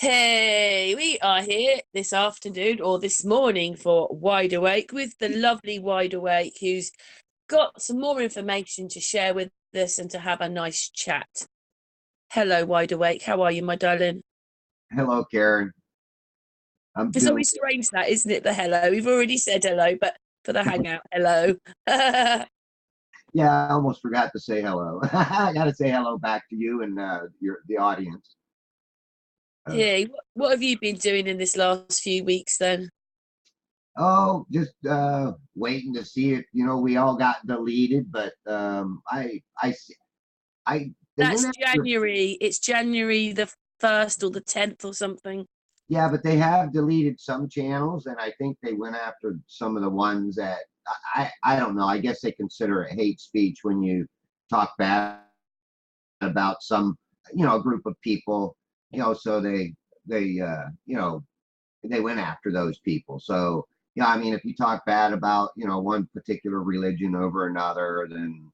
Hey, we are here this afternoon or this morning for Wide Awake with the lovely Wide Awake who's got some more information to share with us and to have a nice chat. Hello, Wide Awake. How are you, my darling? Hello, Karen. I'm It's doing. always strange that, isn't it? The hello. We've already said hello, but for the hangout, hello. Yeah, I almost forgot to say hello. I got to say hello back to you and the audience. Uh, Hey, what have you been doing in this last few weeks then? just waiting to see if we all got deleted, but they went That's after. January. It's January the 1st or the 10th or something. Yeah, but they have deleted some channels, and I think they went after some of the ones that I don't know. I guess they consider it hate speech when you talk bad about some group of people. So they went after those people. So yeah, I mean, if you talk bad about one particular religion over another, then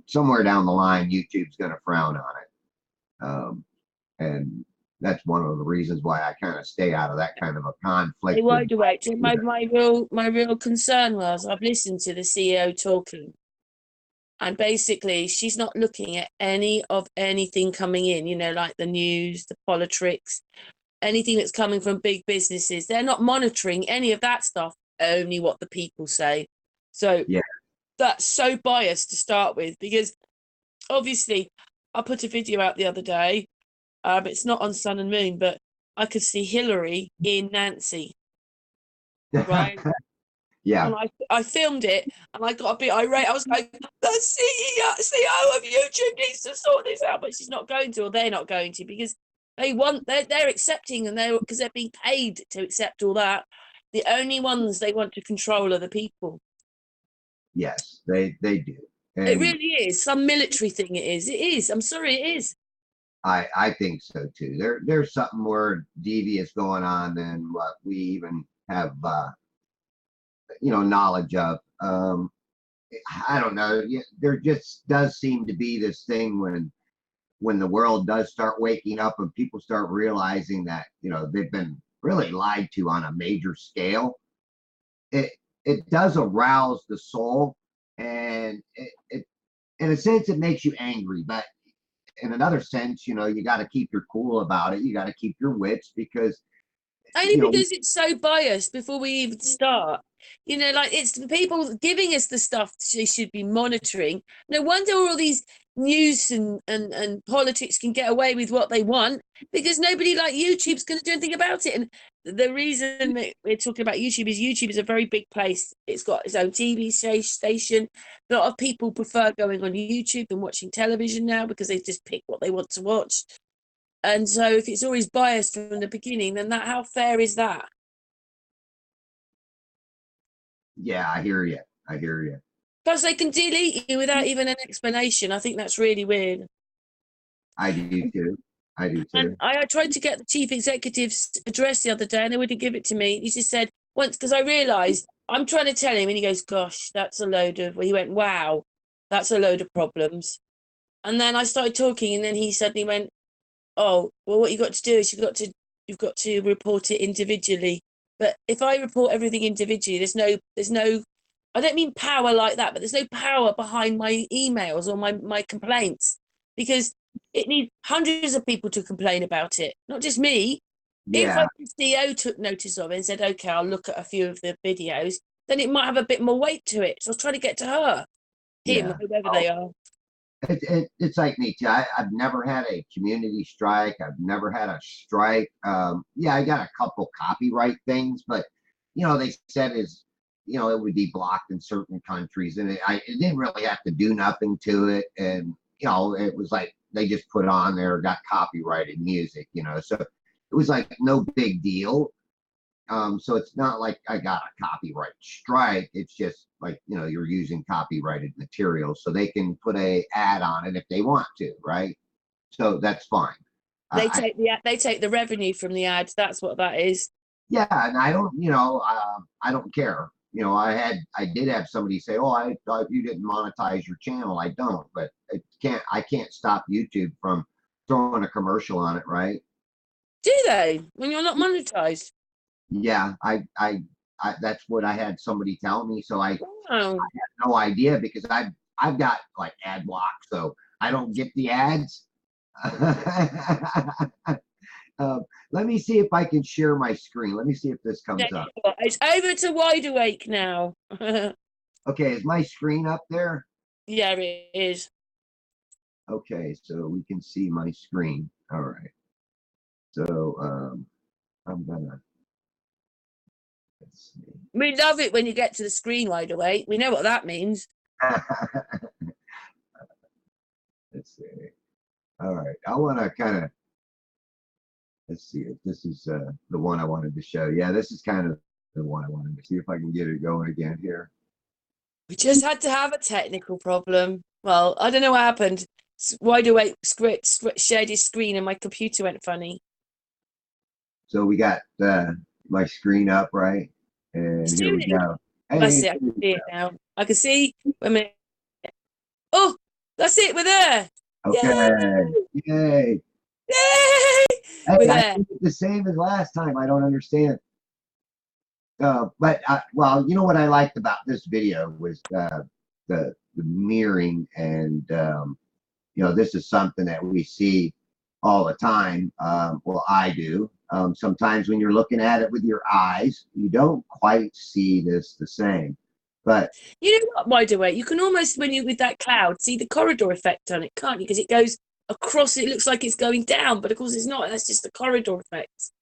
somewhere down the line, YouTube's going to frown on it, and that's one of the reasons why I kind of stay out of that kind of a They conflict with. wide awake. So my real concern was I've listened to the CEO talking, and basically she's not looking at any of anything coming in, like the news, the politics, anything that's coming from big businesses. They're not monitoring any of that stuff, only what the people say. So Yeah, that's so biased to start with, because obviously I put a video out the other day. It's not on Sun and Moon, but I could see Hillary in Nancy, right? yeah, And I filmed it and I got a bit irate. I was like, the CEO of YouTube needs to sort this out, but she's not going to, or they're not going to, because they're accepting, and because they're being paid to accept all that. The only ones they want to control are the people. yes, they do, It and really is some military thing. It is. It is. I'm sorry, it is. I think so too. There's something more devious going on than what we even have knowledge of. I don't know. There just does seem to be this thing when the world does start waking up and people start realizing that they've been really lied to on a major scale. It does arouse the soul, and it in a sense it makes you angry, but in another sense, you got to keep your cool about it. You got to keep your wits because Only you know because it's so biased before we even start. Like, it's the people giving us the stuff they should be monitoring. No wonder all these news and politics can get away with what they want, because nobody like YouTube's going to do anything about it. And the reason that we're talking about YouTube is a very big place. It's got its own TV station. A lot of people prefer going on YouTube than watching television now, because they just pick what they want to watch. And so if it's always biased from the beginning, then how fair is that? Yeah, I hear you. I hear you. Plus, they can delete you without even an explanation. I think that's really weird. I do too. I do And too. I tried to get the chief executive's address the other day, and they wouldn't give it to me. He just said once, because I realised I'm trying to tell him, and he goes, "Gosh, that's a load of." Well, he went, "Wow, that's a load of problems." And then I started talking, and then he suddenly went, "Oh, well, what you got to do is you've got to report it individually." But if I report everything individually, there's no I don't mean power like that, but there's no power behind my emails or my complaints, because it needs hundreds of people to complain about it, not just me. If Yeah. like the CEO took notice of it and said, "Okay, I'll look at a few of the videos," then it might have a bit more weight to it. So I was trying to get to her, him, Yeah. whoever Oh, they are. it's like me too. I've never had a community strike. I've never had a strike. Yeah, I got a couple copyright things, but they said it would be blocked in certain countries, and it didn't really have to do nothing to it, and it was like they just put on there got copyrighted music, so it was like no big deal. So it's not like I got a copyright strike. It's just like, you're using copyrighted material, so they can put a ad on it if they want to, right? So that's fine. I They take the revenue from the ads. That's what that is. Yeah, and I don't care. I did have somebody say, "Oh, I thought you didn't monetize your channel." I don't, but I can't stop YouTube from throwing a commercial on it, right? Do they? When you're not monetized? Yeah, that's what I had somebody tell me. So I Wow. had no idea because I've got like ad block, so I don't get the ads. Let me see if I can share my screen. Let me see if this Yeah, comes up. it's over to Wide Awake now. Okay, is my screen up there? Yeah, it is. Okay, so we can see my screen. All right. So I'm gonna let's see. We love it when you get to the screen Wide Awake. We know what that means. Let's see. All right. I want to kind of let's see if this is the one I wanted to show. Yeah, this is kind of the one I wanted to see if I can get it going again here. We just had to have a technical problem. Well, I don't know what happened. Wide Awake shared his screen and my computer went funny. So we got my screen up, right? And here we go. That's Hey, it. I can see it now. I can see. Wait a minute. Oh, that's it. We're there. okay. Yay! Yay. Yay! Hey, We're I there. think it's the same as last time. I don't understand. But well, you know what I liked about this video was the mirroring, and you know, this is something that we see all the time. Well, I do. Sometimes when you're looking at it with your eyes, you don't quite see this the same. But You know what, Wide Awake? You can almost, when you with that cloud, see the corridor effect on it, can't you? Because it goes across. It looks like it's going down, but of course it's not. That's just the corridor effect.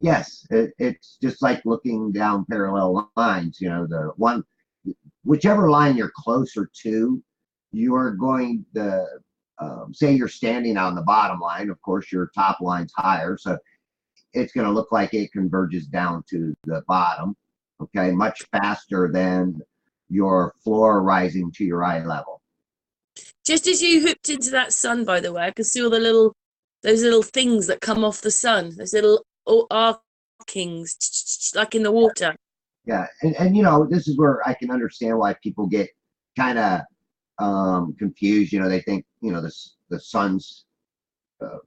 yes, it's just like looking down parallel lines. You know, the one, whichever line you're closer to, you're going to say you're standing on the bottom line. Of course, your top line's higher, so it's going to look like it converges down to the bottom. Okay, much faster than your floor rising to your eye level. Just as you hooked into that sun, by the way, I can see all those little things that come off the sun. Those little arkings, like in the water. Yeah, and you know, this is where I can understand why people get kind of confused. You know, they think, you know, the sun's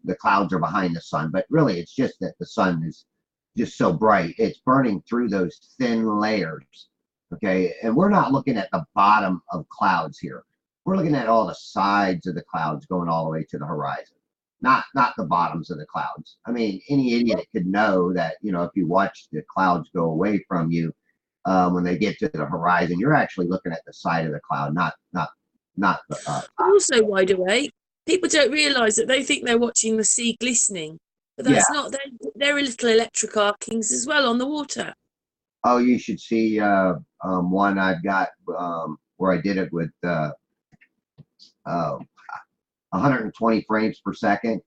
the clouds are behind the sun, but really it's just that the sun is just so bright. It's burning through those thin layers. Okay, and we're not looking at the bottom of clouds here. We're looking at all the sides of the clouds going all the way to the horizon, not the bottoms of the clouds. I mean, any idiot could know that, you know, if you watch the clouds go away from you, when they get to the horizon, you're actually looking at the side of the cloud, not the Also, Wide Awake, people don't realise that they think they're watching the sea glistening, but yeah. that's not. There are little electric arkings as well on the water. Oh, you should see one I've got where I did it with 120 frames per second,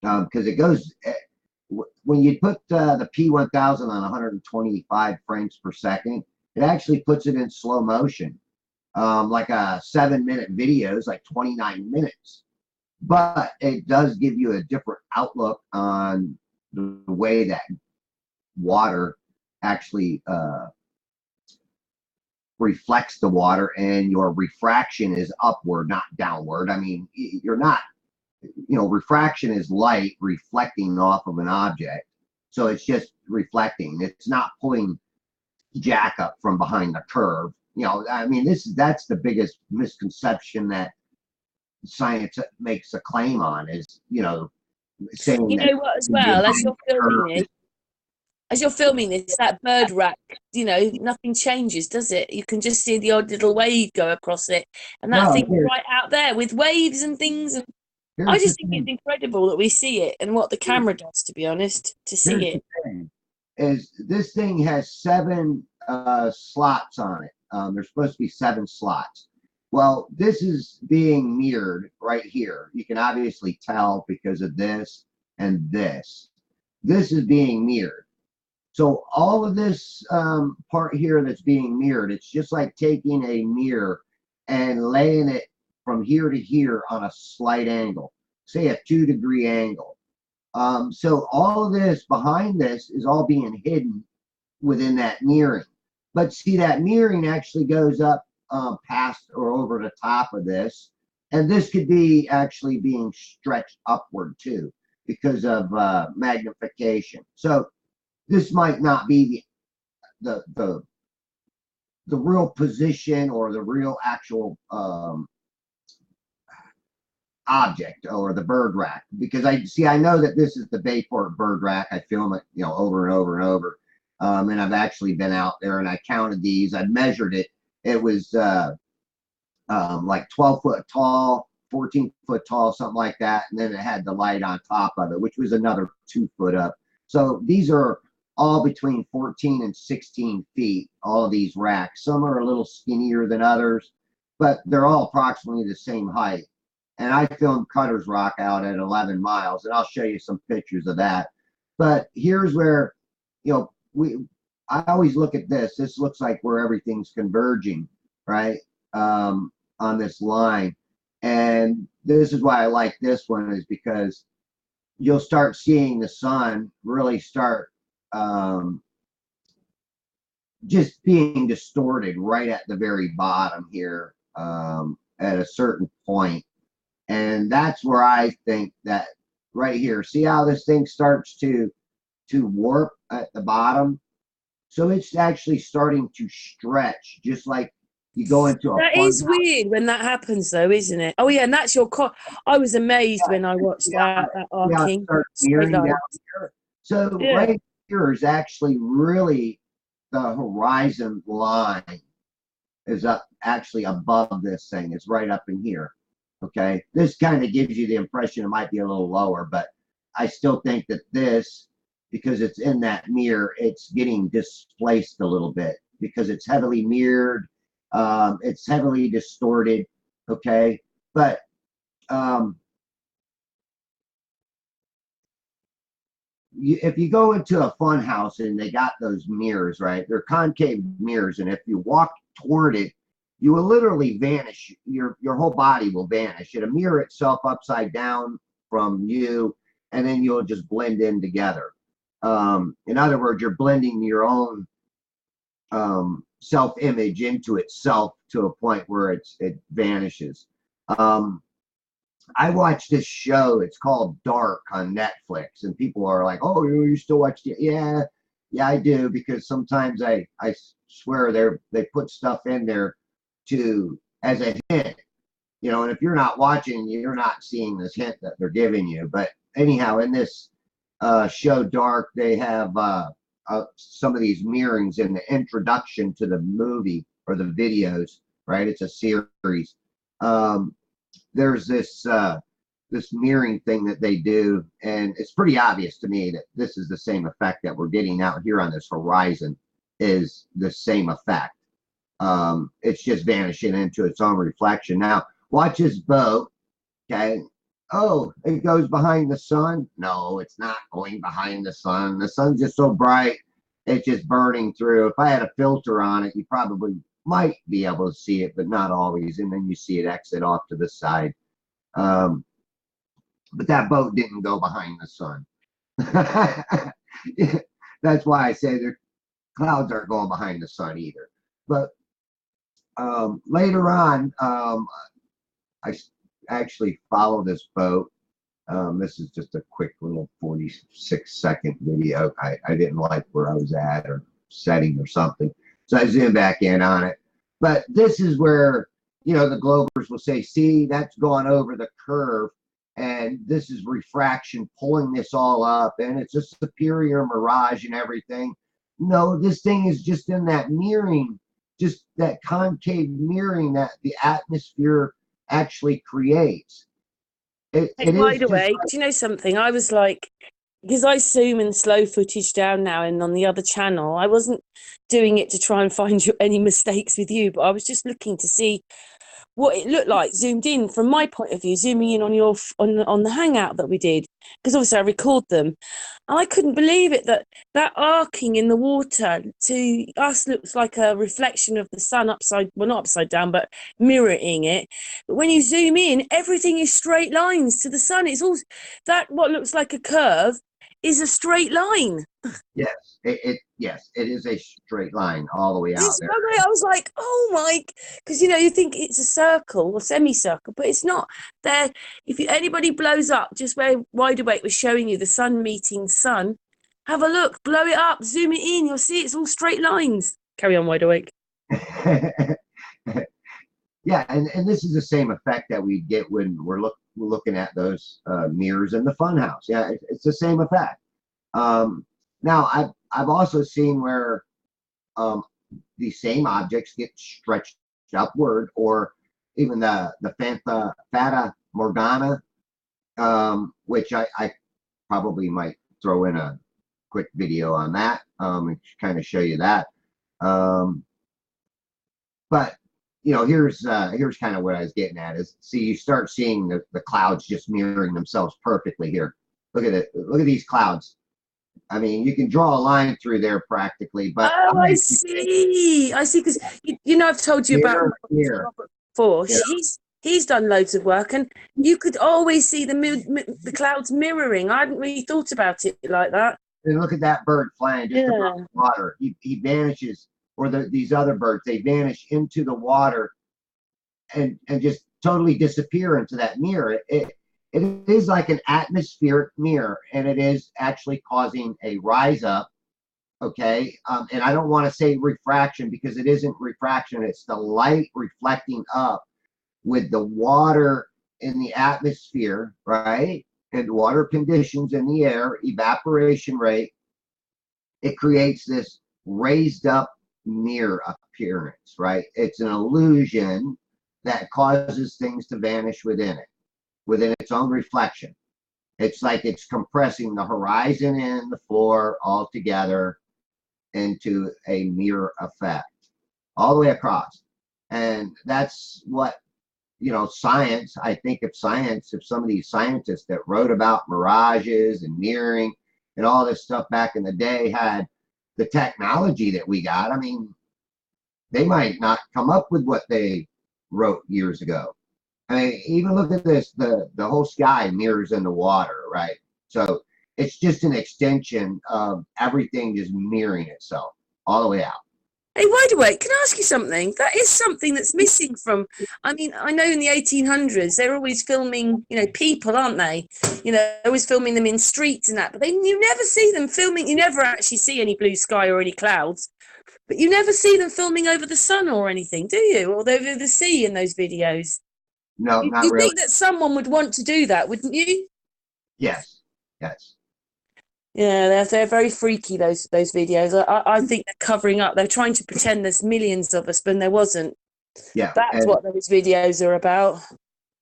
because it goes when you put the P1000 on 125 frames per second, it actually puts it in slow motion. Like a 7-minute video is like 29 minutes, but it does give you a different outlook on the way that water actually reflects the water, and your refraction is upward, not downward. I mean, you're not, you know, refraction is light reflecting off of an object. So it's just reflecting. It's not pulling jack up from behind the curve. You know, I mean, that's the biggest misconception that science makes a claim on is, you know, saying You that know what? As well behind the curve. as you're filming this, that bird rack, you know, nothing changes, does it? You can just see the odd little wave go across it, and that No, thing's right out there with waves and things. And I here's the just think it's thing. incredible that we see it and what the camera does, to be honest, to see Here's it. the thing. Is this thing has 7 slots on it. There's supposed to be 7 slots. Well, this is being mirrored right here. You can obviously tell because of this and this. This is being mirrored. So all of this part here that's being mirrored, it's just like taking a mirror and laying it from here to here on a slight angle, say a 2-degree angle. So all of this behind this is all being hidden within that mirroring. But see, that mirroring actually goes up past or over the top of this. And this could be actually being stretched upward too. because of magnification. So this might not be the real position or the real actual object or the bird rack, because I know that this is the Bayport bird rack. I film it, over and over and over. And I've actually been out there and I counted these. I measured it. It was like 12 foot tall, 14 foot tall, something like that. And then it had the light on top of it, which was another 2 foot up. So these are all between 14 and 16 feet, all of these racks. Some are a little skinnier than others, but they're all approximately the same height. And I filmed Cutter's Rock out at 11 miles, and I'll show you some pictures of that. But here's where, I always look at this. This looks like where everything's converging, right, on this line. And this is why I like this one, is because you'll start seeing the sun really start just being distorted right at the very bottom here at a certain point. And that's where I think that right here, see how this thing starts to warp at the bottom? So it's actually starting to stretch, just like you go into a That is weird when that happens, though, isn't it? Oh yeah, and that's your I was amazed when I watched that arcing. So right here is actually really the horizon line is up actually above this thing. It's right up in here. Okay, this kind of gives you the impression it might be a little lower, but I still think that this, because it's in that mirror, it's getting displaced a little bit because it's heavily mirrored. It's heavily distorted. Okay, but if you go into a fun house and they got those mirrors, right? They're concave mirrors, and if you walk toward it, you will literally vanish. Your whole body will vanish. It'll mirror itself upside down from you, and then you'll just blend in together. In other words, you're blending your own self-image into itself to a point where it vanishes. I watched this show. It's called Dark on Netflix, and people are like, "Oh, you still watch it?" Yeah, I do, because sometimes I swear they put stuff in there as a hint, and if you're not watching, you're not seeing this hint that they're giving you. But anyhow, in this show Dark, they have some of these mirrorings in the introduction to the movie or the videos, right? It's a series. There's this mirroring thing that they do, and it's pretty obvious to me that this is the same effect that we're getting out here on this horizon, is the same effect. It's just vanishing into its own reflection. Now, watch his boat. Okay. Oh, it goes behind the sun. No, it's not going behind the sun. The sun's just so bright, it's just burning through. If I had a filter on it, you probably might be able to see it, but not always. And then you see it exit off to the side. But that boat didn't go behind the sun. That's why I say the clouds aren't going behind the sun either. But later on, I actually follow this boat. This is just a quick little 46-second video. I didn't like where I was at or setting or something, so I zoom back in on it. But this is where, the Globers will say, see, that's going over the curve, and this is refraction pulling this all up, and it's a superior mirage and everything. No, this thing is just in that mirroring, just that concave mirroring that the atmosphere actually creates. By the way, do you know something? I was like, because I zoom and slow footage down now and on the other channel, I wasn't doing it to try and find any mistakes with you, but I was just looking to see what it looked like zoomed in from my point of view, zooming in on your on the hangout that we did, because obviously I record them, and I couldn't believe it that arcing in the water to us looks like a reflection of the sun not upside down, but mirroring it. But when you zoom in, everything is straight lines to the sun. It's all that what looks like a curve is a straight line. Yes, yes, it is a straight line all the way out It's there. the way I was like, oh my, because you think it's a circle or semicircle, but it's not. There, if anybody blows up, just where Wide Awake was showing you the sun meeting sun, have a look, blow it up, zoom it in, you'll see it's all straight lines. Carry on, Wide Awake. Yeah, and this is the same effect that we get when we're looking at those mirrors in the funhouse. Yeah, it's the same effect. Now I've also seen where these same objects get stretched upward, or even the Fata Morgana, which I probably might throw in a quick video on that, and kind of show you that. But here's kind of what I was getting at is, see, you start seeing the clouds just mirroring themselves perfectly here. Look at it. Look at these clouds. I mean, you can draw a line through there practically, but Oh, I see. Because I've told you about here. Robert before. Yeah. He's done loads of work, and you could always see the clouds mirroring. I hadn't really thought about it like that. And look at that bird flying just above the water. He vanishes, or these other birds, they vanish into the water and just totally disappear into that mirror. It is like an atmospheric mirror, and it is actually causing a rise up. Okay. And I don't want to say refraction, because it isn't refraction. It's the light reflecting up with the water in the atmosphere, right? And water conditions in the air, evaporation rate. It creates this raised up mirror appearance, right? It's an illusion that causes things to vanish within its own reflection. It's like it's compressing the horizon and the floor all together into a mirror effect all the way across. And that's what, science, I think if some of these scientists that wrote about mirages and mirroring and all this stuff back in the day had the technology that we got, I mean, they might not come up with what they wrote years ago. I mean, even look at this, the whole sky mirrors in the water, right? So it's just an extension of everything just mirroring itself all the way out. Hey, Wide Awake, can I ask you something? That is something that's missing from, I mean, I know in the 1800s, they're always filming, people, aren't they? Always filming them in streets and that, but you never see them filming, you never actually see any blue sky or any clouds, but you never see them filming over the sun or anything, do you? Or over the sea in those videos. No, not you really. think that someone would want to do that, wouldn't you? Yes. Yeah, they're very freaky, those videos. I think they're covering up. They're trying to pretend there's millions of us, but there wasn't. Yeah. That's what those videos are about.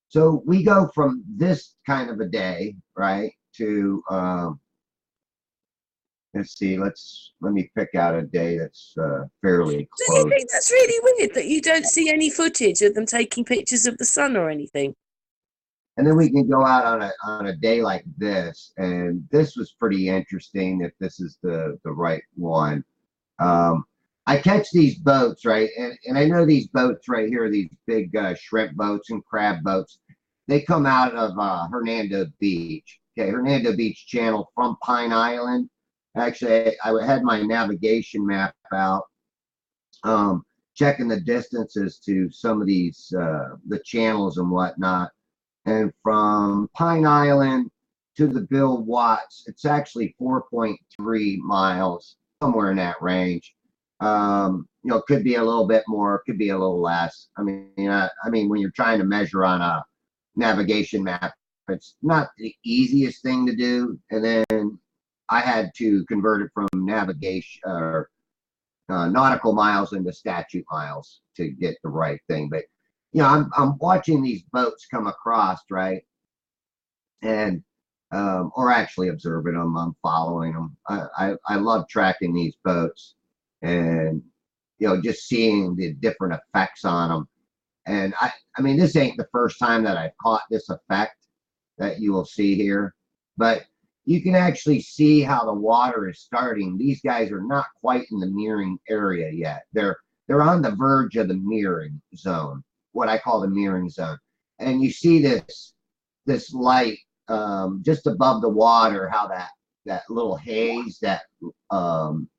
So we go from this kind of a day, right, to let's see, let me pick out a day that's fairly close. Do you think that's really weird that you don't see any footage of them taking pictures of the sun or anything? And then we can go out on a day like this, and this was pretty interesting if this is the right one. I catch these boats, right? And I know these boats right here, these big shrimp boats and crab boats, they come out of Hernando Beach. Okay, Hernando Beach channel from Pine Island. Actually, I had my navigation map out, checking the distances to some of these, the channels and whatnot. And from Pine Island to the Bill Watts, it's actually 4.3 miles, somewhere in that range. It could be a little bit more, could be a little less. I mean, when you're trying to measure on a navigation map, it's not the easiest thing to do. And then I had to convert it from navigation or nautical miles into statute miles to get the right thing. But I'm watching these boats come across, right? And or actually observing them, I'm following them. I love tracking these boats, and just seeing the different effects on them. And I mean, this ain't the first time that I've caught this effect that you will see here, but you can actually see how the water is starting. These guys are not quite in the mirroring area yet. They're on the verge of the mirroring zone, what I call the mirroring zone. And you see this light just above the water, how that little haze, that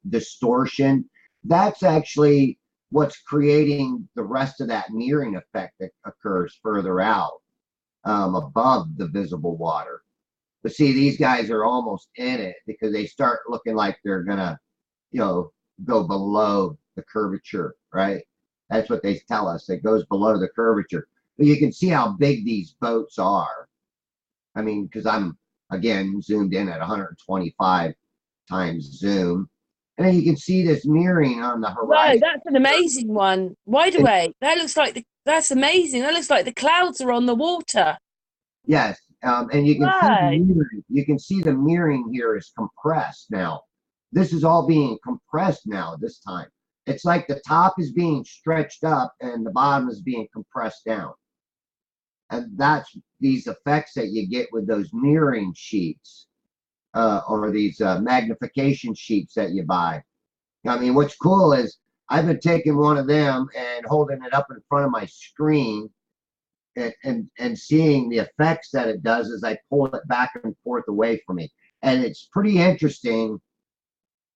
distortion, that's actually what's creating the rest of that mirroring effect that occurs further out, above the visible water. But see, these guys are almost in it because they start looking like they're gonna, go below the curvature, right? That's what they tell us. It goes below the curvature. But you can see how big these boats are. I mean, because I'm, again, zoomed in at 125 times zoom. And then you can see this mirroring on the Whoa, horizon. that's an amazing one. Wide And awake. That looks like that's amazing. That looks like the clouds are on the water. yes, and you can see the Right. mirroring. You can see the mirroring here is compressed now. This is all being compressed now this time. It's like the top is being stretched up and the bottom is being compressed down. And that's these effects that you get with those mirroring sheets, or these magnification sheets that you buy. I mean, what's cool is I've been taking one of them and holding it up in front of my screen, and seeing the effects that it does as I pull it back and forth away from me. And it's pretty interesting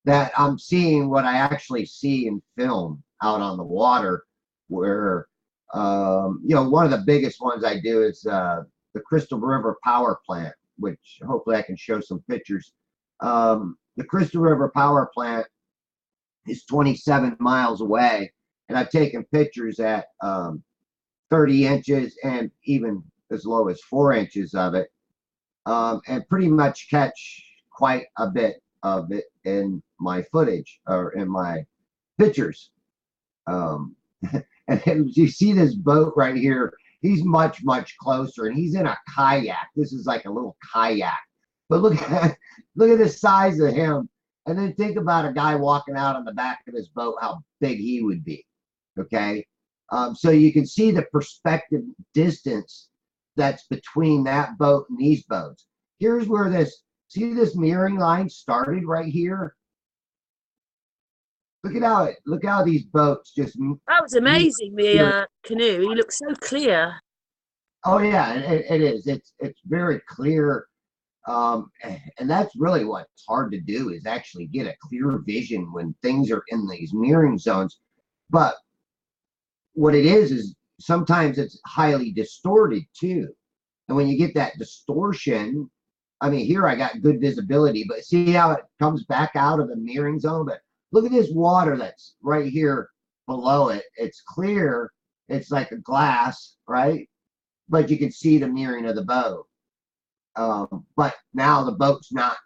that I'm seeing what I actually see in film out on the water, where one of the biggest ones I do is the Crystal River Power Plant, which hopefully I can show some pictures. The Crystal River Power Plant is 27 miles away, and I've taken pictures at 30 inches and even as low as 4 inches of it, and pretty much catch quite a bit of it in my footage or in my pictures. And you see this boat right here. He's much, much closer, and he's in a kayak. This is like a little kayak. But look at the size of him. And then think about a guy walking out on the back of his boat, how big he would be. Okay. So you can see the perspective distance that's between that boat and these boats. Here's where see this mirroring line started right here. Look how these boats just. That was amazing. The canoe. He looks so clear. Oh yeah, it is. It's very clear, and that's really what's hard to do, is actually get a clear vision when things are in these mirroring zones. But what it is sometimes it's highly distorted too. And when you get that distortion, I mean, here I got good visibility, but see how it comes back out of the mirroring zone? But look at this water that's right here below it. It's clear. It's like a glass, right? But you can see the mirroring of the boat. But now the boat's not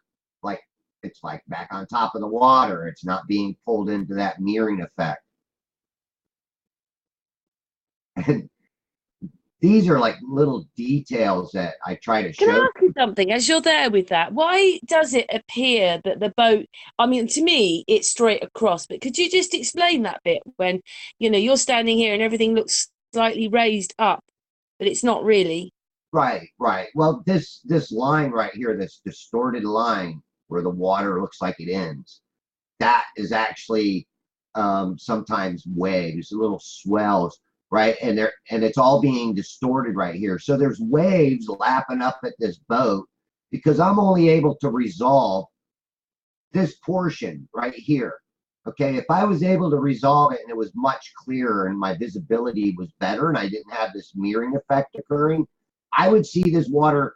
like, it's like back on top of the water. It's not being pulled into that mirroring effect. And these are like little details that I try to Can show. I ask you something as you're there with that? Why does it appear that the boat, I mean, to me, it's straight across, but could you just explain that bit when, you're standing here and everything looks slightly raised up, but it's not really? Right. Well, this line right here, this distorted line where the water looks like it ends, that is actually sometimes waves, little swells, right? And it's all being distorted right here. So there's waves lapping up at this boat because I'm only able to resolve this portion right here. Okay, if I was able to resolve it and it was much clearer and my visibility was better and I didn't have this mirroring effect occurring, I would see this water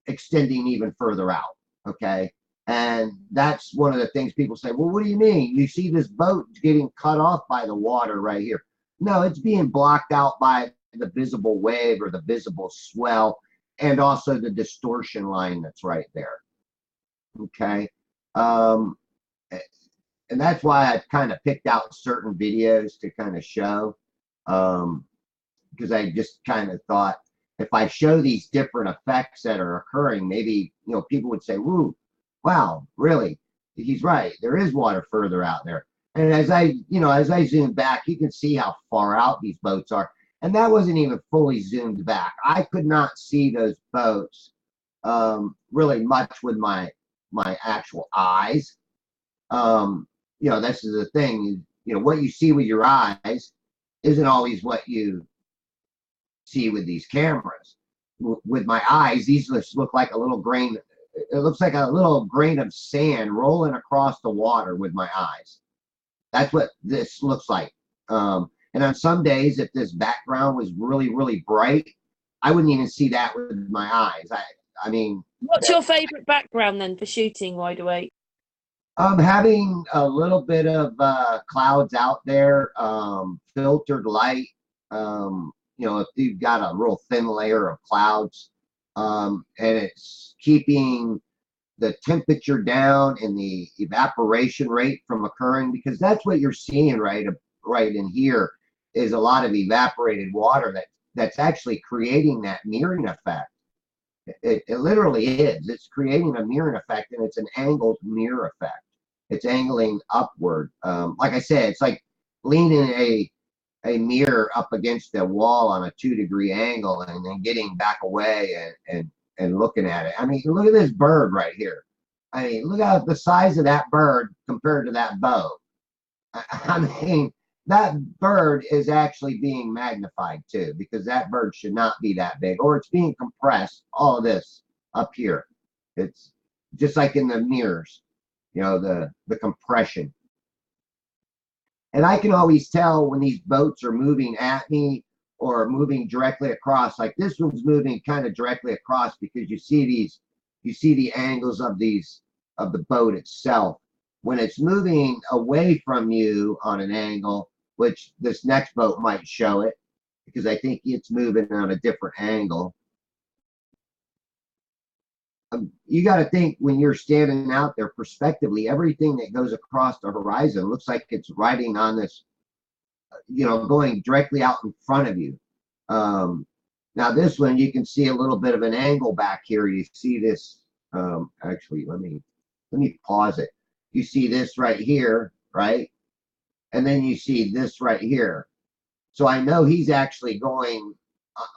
extending even further out. Okay, and that's one of the things people say, well, what do you mean? You see this boat getting cut off by the water right here. No, it's being blocked out by the visible wave or the visible swell, and also the distortion line that's right there. Okay. Um, and that's why I've kind of picked out certain videos to kind of show, because I just kind of thought if I show these different effects that are occurring, maybe people would say, "Woo, wow, really? He's right. There is water further out there." And as I zoom back, you can see how far out these boats are, and that wasn't even fully zoomed back. I could not see those boats really much with my actual eyes. This is the thing. What you see with your eyes isn't always what you see with these cameras. With my eyes, these just look like a little grain it looks like a little grain of sand rolling across the water with my eyes. That's what this looks like. And on some days, if this background was really, really bright, I wouldn't even see that with my eyes. I mean, What's your favourite background then for shooting Wide Awake? having a little bit of clouds out there, filtered light. If you've got a real thin layer of clouds, and it's keeping the temperature down and the evaporation rate from occurring, because that's what you're seeing right in here is a lot of evaporated water that's actually creating that mirroring effect. It literally is. It's creating a mirroring effect, and it's an angled mirror effect. It's angling upward. Like I said, it's like leaning a mirror up against a wall on a 2-degree angle and then getting back away and looking at it. I mean, look at this bird right here. I mean, look at the size of that bird compared to that bow. I mean, that bird is actually being magnified too, because that bird should not be that big, or it's being compressed, all of this up here. It's just like in the mirrors, the compression. And I can always tell when these boats are moving at me or moving directly across. Like this one's moving kind of directly across, because you see the angles of the boat itself. When it's moving away from you on an angle, which this next boat might show it, because I think it's moving on a different angle. You got to think, when you're standing out there prospectively, everything that goes across the horizon looks like it's riding on this, going directly out in front of you. Now this one, you can see a little bit of an angle back here. You see this, actually, let me pause it. You see this right here, right? And then you see this right here. So I know he's actually going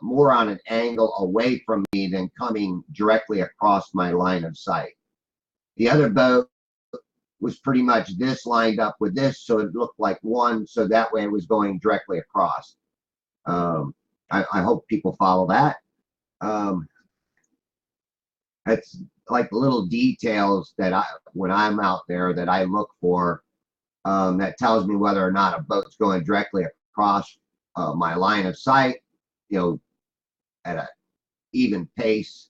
more on an angle away from me than coming directly across my line of sight. The other boat was pretty much this lined up with this, so it looked like one, so that way it was going directly across. I hope people follow that. That's like little details that when I'm out there, that I look for, that tells me whether or not a boat's going directly across my line of sight, at an even pace,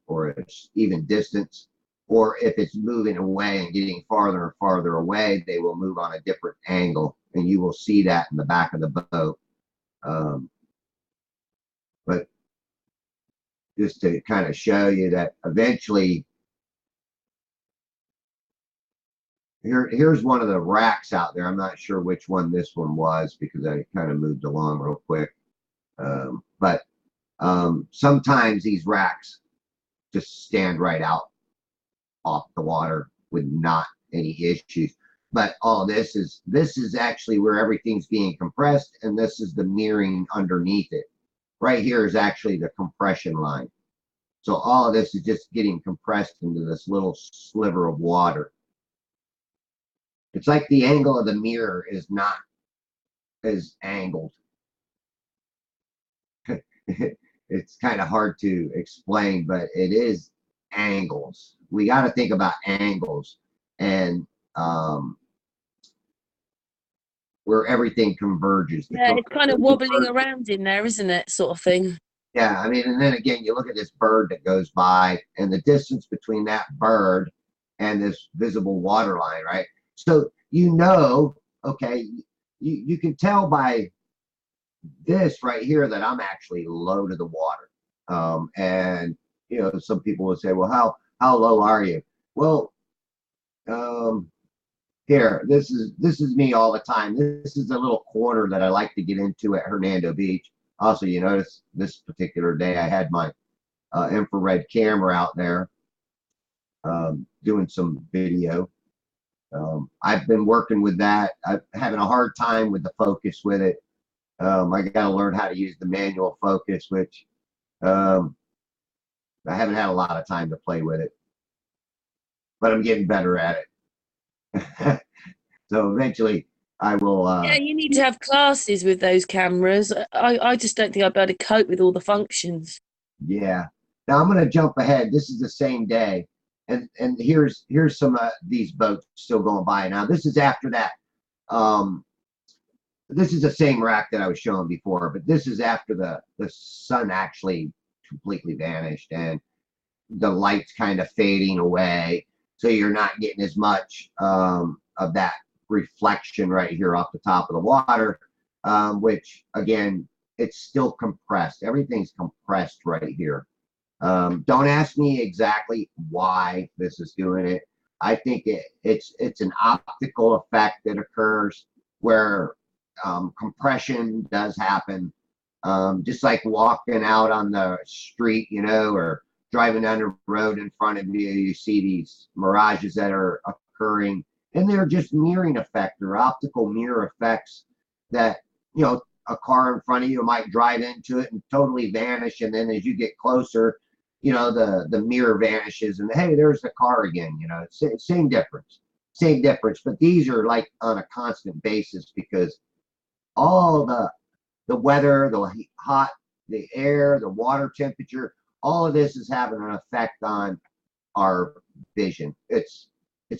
or an even distance, or if it's moving away and getting farther and farther away, they will move on a different angle, and you will see that in the back of the boat. But just to kind of show you that eventually, here's one of the racks out there. I'm not sure which one this one was, because I kind of moved along real quick. But sometimes these racks just stand right out off the water with not any issues. But all this is actually where everything's being compressed, and this is the mirroring underneath it. Right here is actually the compression line. So all of this is just getting compressed into this little sliver of water. It's like the angle of the mirror is not as angled. It's kind of hard to explain, but it is angles. We got to think about angles, and where everything converges. Yeah, it's kind of wobbling around in there, isn't it? Sort of thing. Yeah, I mean, and then again, you look at this bird that goes by, and the distance between that bird and this visible water line, right? So okay, you can tell by this right here that I'm actually low to the water. And some people will say, well, how low are you? Well, here, this is me all the time. This is a little corner that I like to get into at Hernando Beach. Also, you notice this particular day I had my infrared camera out there, doing some video. I've been working with that. I'm having a hard time with the focus with it. I got to learn how to use the manual focus, which I haven't had a lot of time to play with it, but I'm getting better at it. So eventually I will. Yeah, you need to have classes with those cameras. I just don't think I'd be able to cope with all the functions. Yeah. Now I'm going to jump ahead. This is the same day, and here's some these boats still going by. Now this is after that. Um, this is the same rack that I was showing before, but this is after the sun actually completely vanished and the light's kind of fading away, so you're not getting as much of that reflection right here off the top of the water, which again, it's still compressed. Everything's compressed right here. Don't ask me exactly why this is doing it. I think it's an optical effect that occurs where compression does happen. Just like walking out on the street, you know, or driving down the road in front of you, you see these mirages that are occurring, and they're just mirroring effect or optical mirror effects that, you know, a car in front of you might drive into it and totally vanish, and then as you get closer, you know, the mirror vanishes and hey, there's the car again. You know, it's same difference, same difference. But these are like on a constant basis because all the weather, the hot, the air, the water temperature, all of this is having an effect on our vision. It's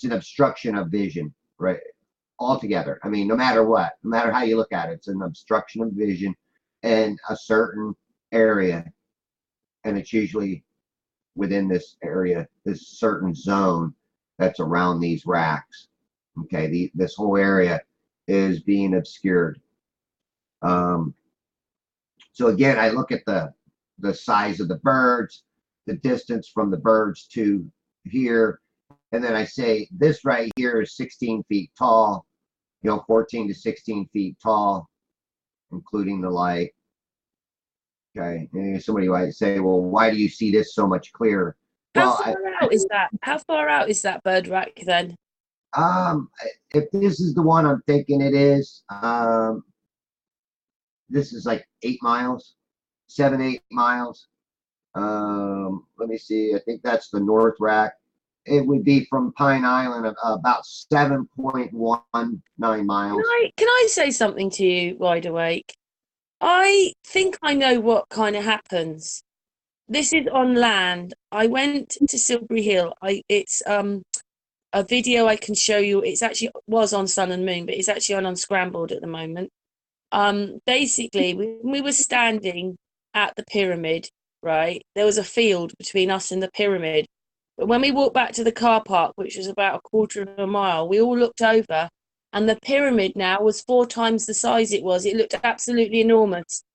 an obstruction of vision, right? Altogether. I mean, no matter what, no matter how you look at it, it's an obstruction of vision in a certain area, and it's usually within this area, this certain zone that's around these racks. Okay, this whole area is being obscured. So again, I look at the size of the birds, the distance from the birds to here, and then I say this right here is 16 feet tall, you know, 14 to 16 feet tall, including the light. Okay, and somebody might say, well, why do you see this so much clearer? How Well, far out is that? How far out is that bird rack then? um, if this is the one I'm thinking it is, this is like 8 miles, 7, 8 miles. Let me see. I think that's the North Rack. It would be from Pine Island about 7.19 miles. Can I say something to you, Wide Awake? I think I know what kind of happens. This is on land. I went to Silbury Hill. It's a video I can show you. It's actually was on Sun and Moon, but it's actually on Unscrambled at the moment. Basically, we were standing at the pyramid, right? There was a field between us and the pyramid. But when we walked back to the car park, which was about a quarter of a mile, we all looked over, and the pyramid now was 4 times the size it was. It looked absolutely enormous.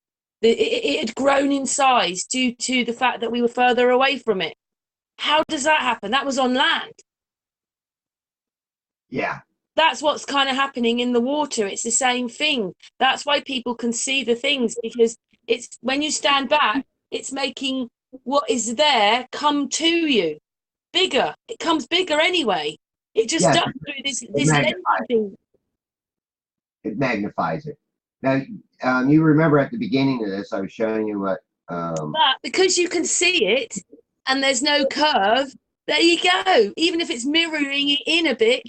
It had grown in size due to the fact that we were further away from it. How does that happen? That was on land. Yeah. That's what's kind of happening in the water. It's the same thing. That's why people can see the things, because it's when you stand back, it's making what is there come to you bigger. It comes bigger anyway. It just Yes, does through this it lensing thing. it magnifies it. Now, you remember at the beginning of this, I was showing you what. But because you can see it and there's no curve, there you go. Even if it's mirroring it in a bit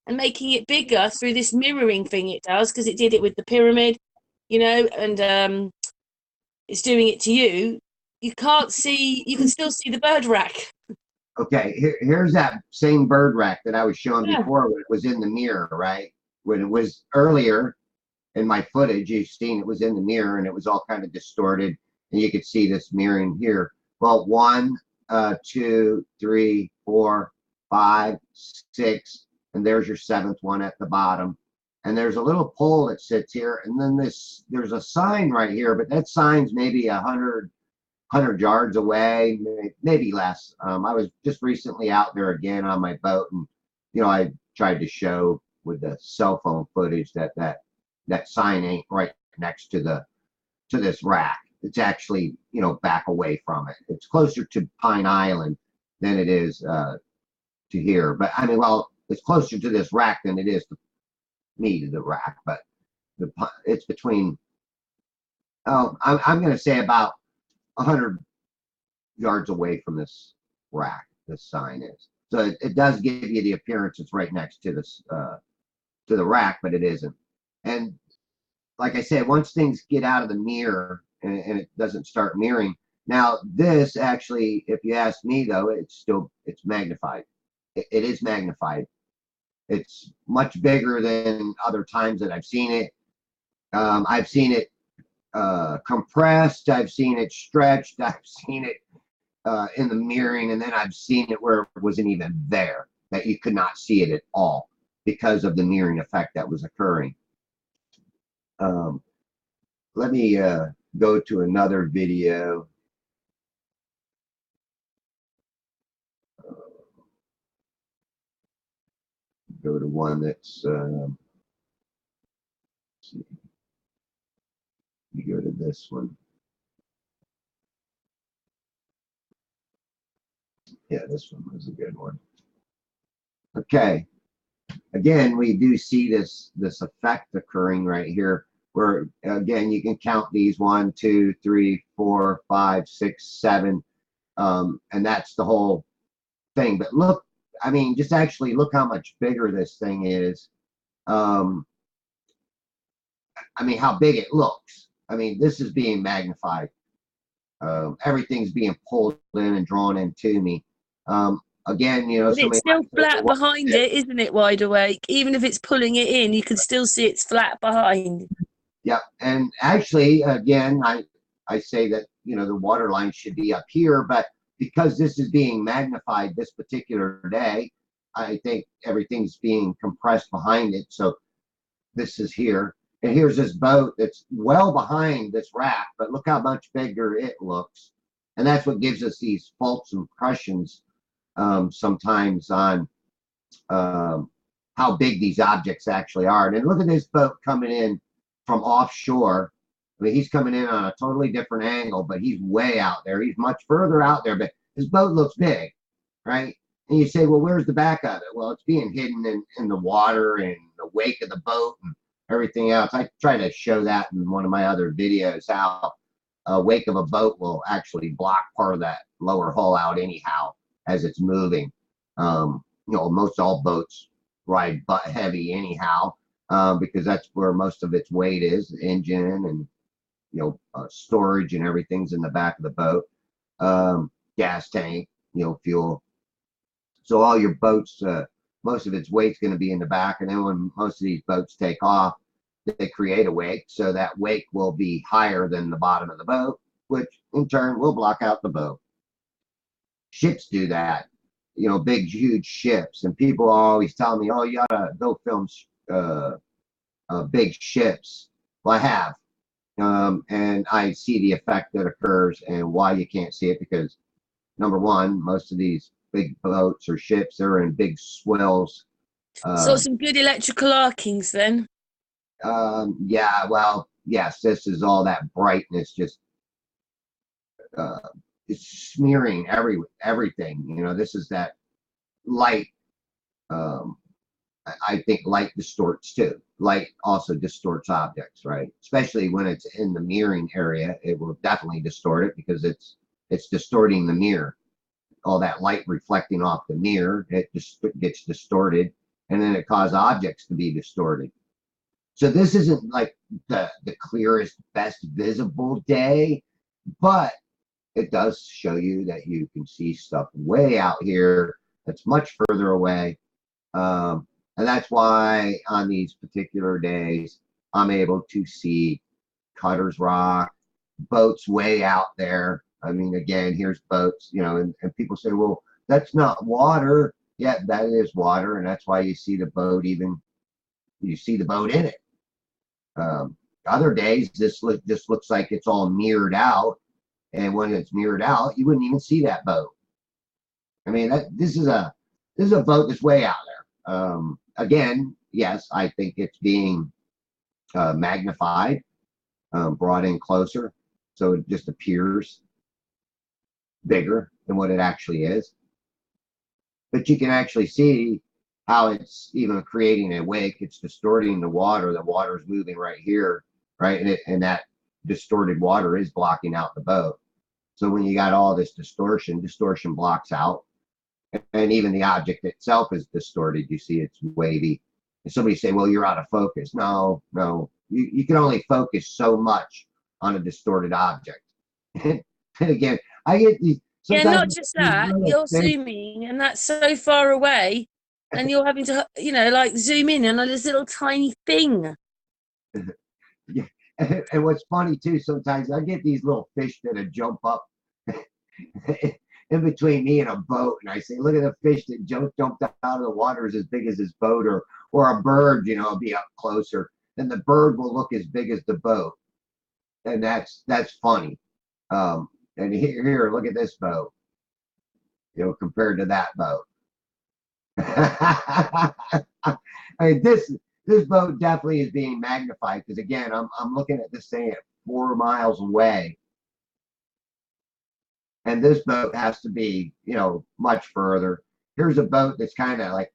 and making it bigger through this mirroring thing it does, because it did it with the pyramid, you know, and it's doing it to you. You can't see, you can still see the bird rack. Okay, here's that same bird rack that I was showing Yeah. before when it was in the mirror, right? When it was earlier in my footage, you've seen it was in the mirror and it was all kind of distorted, and you could see this mirroring here. Well, 1, 2, 3, 4, 5, 6, and there's your 7th one at the bottom. And there's a little pole that sits here, and then there's a sign right here, but that sign's maybe 100 yards away, maybe less. I was just recently out there again on my boat, and you know, I tried to show with the cell phone footage that sign ain't right next to this rack. It's actually, you know, back away from it. It's closer to Pine Island than it is to here. But I mean, well, it's closer to this rack than it is to me to the rack. But it's between. Oh, I'm going to say about 100 yards away from this rack. This sign is. So it does give you the appearance it's right next to this to the rack, but it isn't. And like I said, once things get out of the mirror and it doesn't start mirroring, Now this actually, if you ask me though, it's magnified. It is magnified. It's much bigger than other times that I've seen it. I've seen it compressed. I've seen it stretched. I've seen it in the mirroring, and then I've seen it where it wasn't even there, that you could not see it at all because of the mirroring effect that was occurring. Let me go to another video. Go to one that's see. You go to this one. Yeah, this one was a good one. Okay. Again, we do see this effect occurring right here, where again you can count these 1, 2, 3, 4, 5, 6, 7, and that's the whole thing. But look, I mean, just actually look how much bigger this thing is. I mean, how big it looks. I mean, this is being magnified. Everything's being pulled in and drawn into me. Again, you know, But it's somebody still might say, flat well, behind it, isn't it, Wide Awake? Even if it's pulling it in, you can still see it's flat behind. yeah, and actually, again, I say that, you know, the water line should be up here, but because this is being magnified this particular day, I think everything's being compressed behind it. So this is here, and here's this boat that's well behind this raft, but look how much bigger it looks, and that's what gives us these false impressions sometimes on how big these objects actually are. And look at this boat coming in from offshore. I mean, he's coming in on a totally different angle, but he's way out there. He's much further out there, but his boat looks big, right? And you say, well, where's the back of it? Well, it's being hidden in the water and the wake of the boat and everything else. I try to show that in one of my other videos, how a wake of a boat will actually block part of that lower hull out anyhow as it's moving. You know, most all boats ride butt heavy anyhow, because that's where most of its weight is, the engine and, you know, storage and everything's in the back of the boat. Gas tank, you know, fuel. So all your boats, most of its weight's going to be in the back. And then when most of these boats take off, they create a wake. So that wake will be higher than the bottom of the boat, which in turn will block out the boat. Ships do that, you know, big, huge ships. And people are always telling me, oh, you gotta go film big ships. Well, I have. And I see the effect that occurs and why you can't see it, because number one, most of these big boats or ships, they're in big swells. So some good electrical arkings then. Yeah, well, yes, this is all that brightness just it's smearing everything. You know, this is that light. I think light distorts too. Light also distorts objects, right? Especially when it's in the mirroring area, it will definitely distort it because it's distorting the mirror. All that light reflecting off the mirror, it just gets distorted, and then it causes objects to be distorted. So this isn't like the clearest, best visible day, but it does show you that you can see stuff way out here that's much further away. And that's why on these particular days, I'm able to see Cutter's Rock, boats way out there. I mean, again, here's boats, you know, and people say, well, that's not water. Yeah, that is water. And that's why you see the boat you see the boat in it. Other days, this just looks like it's all mirrored out. And when it's mirrored out, you wouldn't even see that boat. I mean, this is a boat that's way out there. Again, yes, I think it's being magnified, brought in closer, so it just appears bigger than what it actually is. But you can actually see how it's even creating a wake. It's distorting the water. The water is moving right here, right? And that distorted water is blocking out the boat. So when you got all this distortion blocks out. And even the object itself is distorted. You see it's wavy. And somebody say, well, you're out of focus. No. You can only focus so much on a distorted object. And again, I get these Yeah, sometimes not just these that, little you're fish. zooming and that's so far away, and you're having to, like zoom in on this little tiny thing. Yeah. And what's funny too, sometimes I get these little fish that jump up in between me and a boat, and I say, "Look at the fish that jumped out of the water is as big as this boat," or a bird, will be up closer, and the bird will look as big as the boat, and that's funny. And here, look at this boat, compared to that boat. I mean, this boat definitely is being magnified because again, I'm looking at this thing at 4 miles away, and this boat has to be, much further. Here's a boat that's kind of like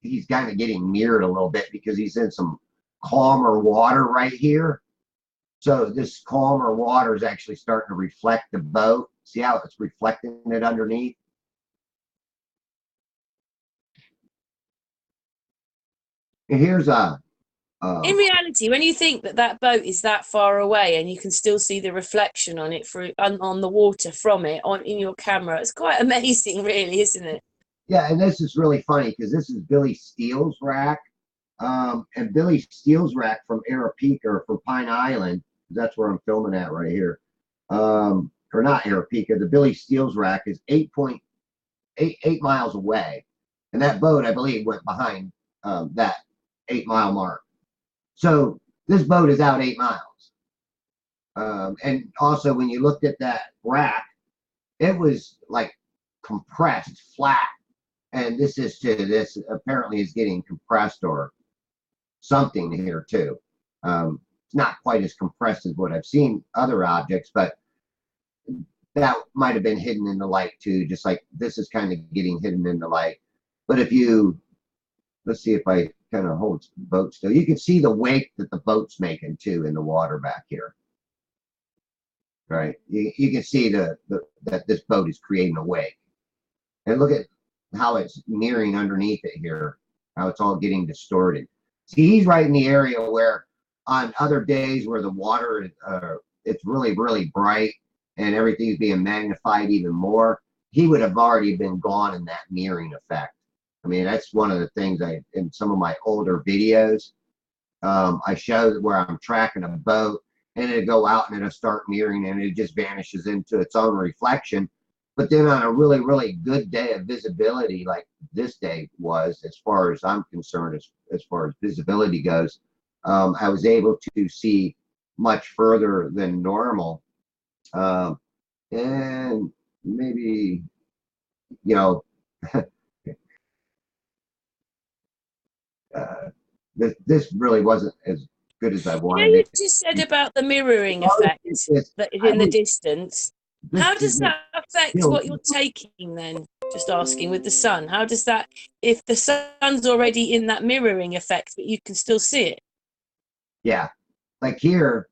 he's kind of getting mirrored a little bit because he's in some calmer water right here. So this calmer water is actually starting to reflect the boat. See how it's reflecting it underneath? And here's In reality, when you think that that boat is that far away and you can still see the reflection on it on the water from it in your camera, it's quite amazing, really, isn't it? yeah, and this is really funny because this is Billy Steele's rack. And Billy Steele's rack from Arapica or for Pine Island, that's where I'm filming at right here. Or not Arapica, the Billy Steele's rack is 8.8 miles away. And that boat, I believe, went behind that 8 mile mark. So this boat is out 8 miles. And also, when you looked at that rack, it was like compressed flat. And this apparently is getting compressed or something here too. It's not quite as compressed as what I've seen other objects, but that might have been hidden in the light too, just like this is kind of getting hidden in the light. But let's see if I kind of hold the boat still. You can see the wake that the boat's making too in the water back here. Right, you can see that this boat is creating a wake. And look at how it's mirroring underneath it here, how it's all getting distorted. See, he's right in the area where on other days where the water, it's really, really bright and everything's being magnified even more, he would have already been gone in that mirroring effect. I mean, that's one of the things in some of my older videos, I show where I'm tracking a boat and it'll go out and it'll start mirroring and it just vanishes into its own reflection. But then on a really, really good day of visibility, like this day was, as far as I'm concerned, as far as visibility goes, I was able to see much further than normal. And maybe, uh, this really wasn't as good as I wanted You it. just said about the mirroring effect that is in the distance. How does that affect what you're taking then? Just asking with the sun. How does that, if the sun's already in that mirroring effect, but you can still see it? Yeah, like here,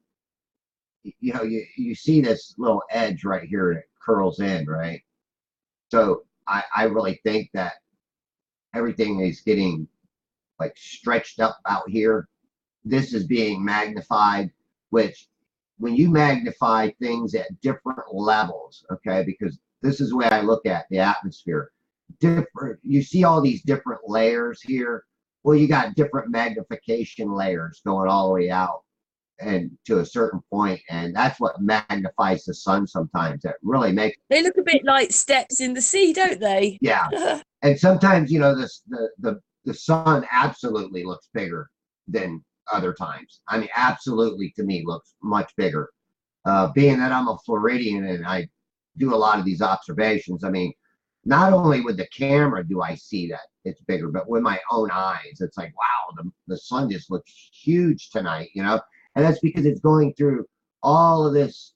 you see this little edge right here and it curls in, right? So I really think that everything is getting like stretched up out here. This is being magnified, which when you magnify things at different levels, okay, because this is the way I look at the atmosphere. You see all these different layers here. Well, you got different magnification layers going all the way out and to a certain point, and that's what magnifies the sun sometimes. That really makes They look a bit like steps in the sea, don't they? yeah. And sometimes the sun absolutely looks bigger than other times. I mean, absolutely to me looks much bigger. Being that I'm a Floridian and I do a lot of these observations, I mean, not only with the camera do I see that it's bigger, but with my own eyes, it's like, wow, the sun just looks huge tonight, and that's because it's going through all of this,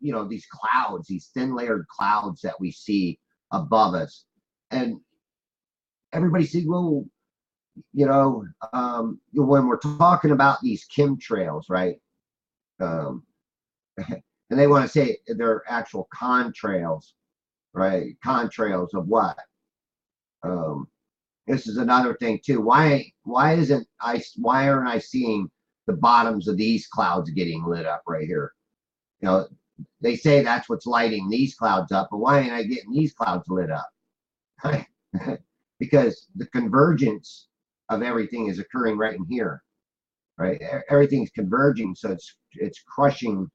these clouds, these thin layered clouds that we see above us. And everybody says, well, when we're talking about these chemtrails, right? Um, and they want to say they're actual contrails, right? Contrails of what? This is another thing too. Why aren't I seeing the bottoms of these clouds getting lit up right here? they say that's what's lighting these clouds up, but why ain't I getting these clouds lit up? Because the convergence of everything is occurring right in here, right? Everything's converging, so it's crushing,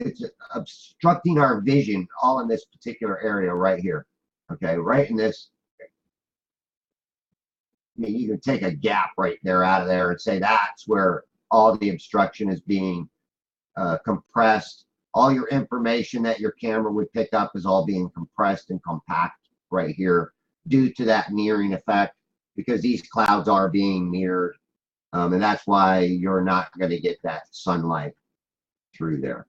it's obstructing our vision all in this particular area right here. Okay, right in this. I mean, you can take a gap right there out of there and say that's where all the obstruction is being compressed. All your information that your camera would pick up is all being compressed and compact right here due to that mirroring effect, because these clouds are being mirrored, and that's why you're not going to get that sunlight through there.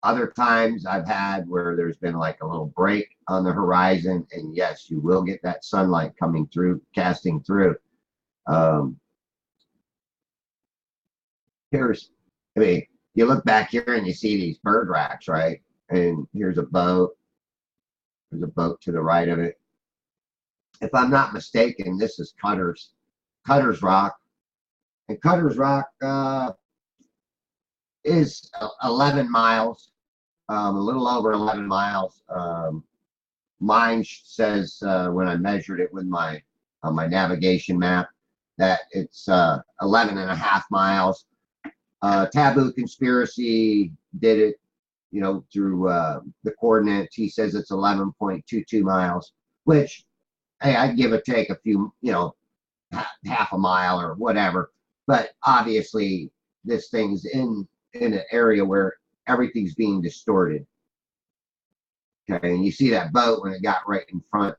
Other times I've had where there's been like a little break on the horizon, and yes, you will get that sunlight coming through, casting through. Here's, I mean, you look back here and you see these bird racks, right? And here's a boat. There's a boat to the right of it. If I'm not mistaken, this is Cutter's Rock. And Cutter's Rock is 11 miles, a little over 11 miles. Mine says when I measured it with my on my navigation map that it's 11 and a half miles. Taboo Conspiracy did it, you know, through the coordinates. He says it's 11.22 miles, which, hey, I'd give or take a few, you know, half a mile or whatever. But obviously, this thing's in an area where everything's being distorted. Okay, and you see that boat when it got right in front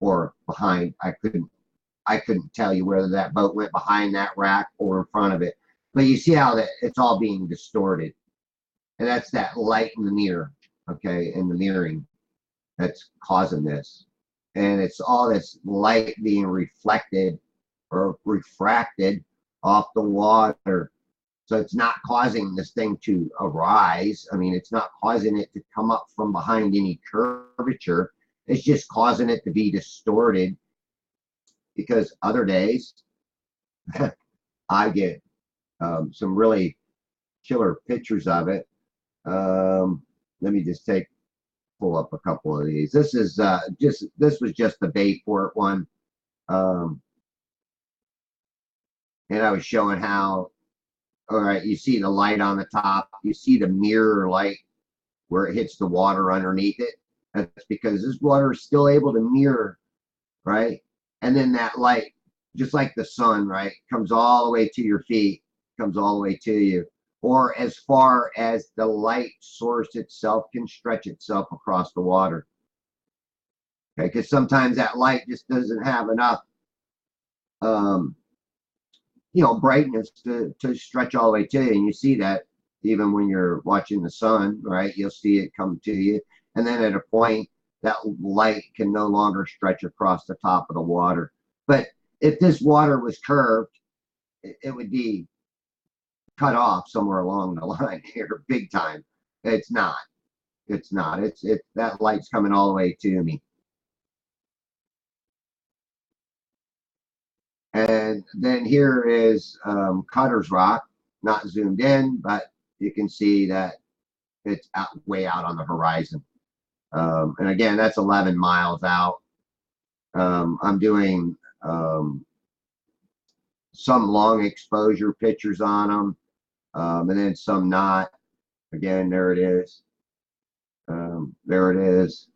or behind. I couldn't tell you whether that boat went behind that rack or in front of it. But you see how that it's all being distorted. And that's that light in the mirror, okay, in the mirroring that's causing this. And it's all this light being reflected or refracted off the water. So it's not causing this thing to arise. I mean, it's not causing it to come up from behind any curvature. It's just causing it to be distorted, because other days I get some really killer pictures of it. Let me just pull up a couple of these. This is this was just the Bayport one. And I was showing how, all right, you see the light on the top, you see the mirror light where it hits the water underneath it. That's because this water is still able to mirror, right? And then that light, just like the sun, right, comes all the way to your feet, comes all the way to you, or as far as the light source itself can stretch itself across the water. Okay, because sometimes that light just doesn't have enough you know, brightness to stretch all the way to you. And you see that even when you're watching the sun, right? You'll see it come to you. And then at a point, that light can no longer stretch across the top of the water. But if this water was curved, it would be cut off somewhere along the line here, big time. It's not. It's not. It's that light's coming all the way to me. And then here is Cutter's Rock, not zoomed in, but you can see that it's way out on the horizon. And again, that's 11 miles out. I'm doing some long exposure pictures on them, and then some not. Again, there it is. There it is.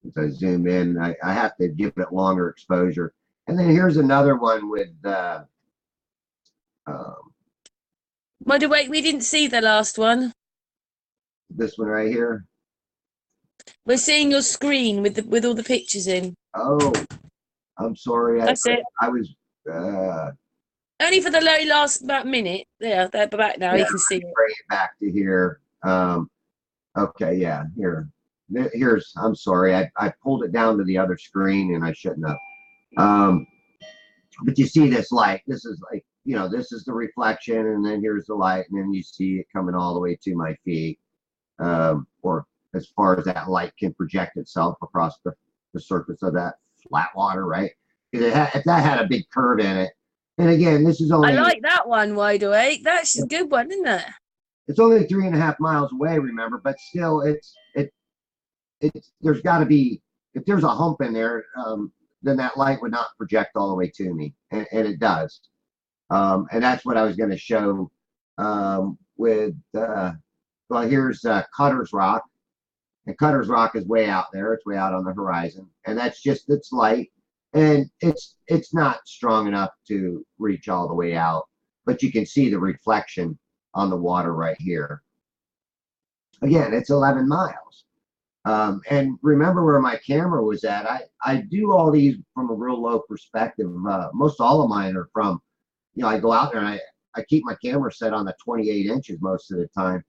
As I zoom in, I have to give it longer exposure. And then here's another one with by the way, we didn't see the last one. This one right here. We're seeing your screen with all the pictures in. Oh, I'm sorry. That's it. I was only for the very last about minute. There, they're back now. Yeah, you can see it. Bring it back to here. Okay, yeah, here. Here's. I'm sorry. I pulled it down to the other screen and I shouldn't have. But you see this light. This is like, you know, this is the reflection, and then here's the light, and then you see it coming all the way to my feet, or as far as that light can project itself across the surface of that flat water, right? If that had a big curve in it, And again, this is I only, like that one, Wide Awake. That's a good one, isn't it? it's only 3.5 miles away, remember, but still it's there's got to be, if there's a hump in there, then that light would not project all the way to me, and it does. And that's what I was going to show with, well, here's Cutter's Rock. And Cutter's Rock is way out there. It's way out on the horizon. And that's just its light. And it's not strong enough to reach all the way out. But you can see the reflection on the water right here. Again, it's 11 miles. And remember where my camera was at. I do all these from a real low perspective. Most all of mine are from, I go out there and I keep my camera set on the 28 inches most of the time,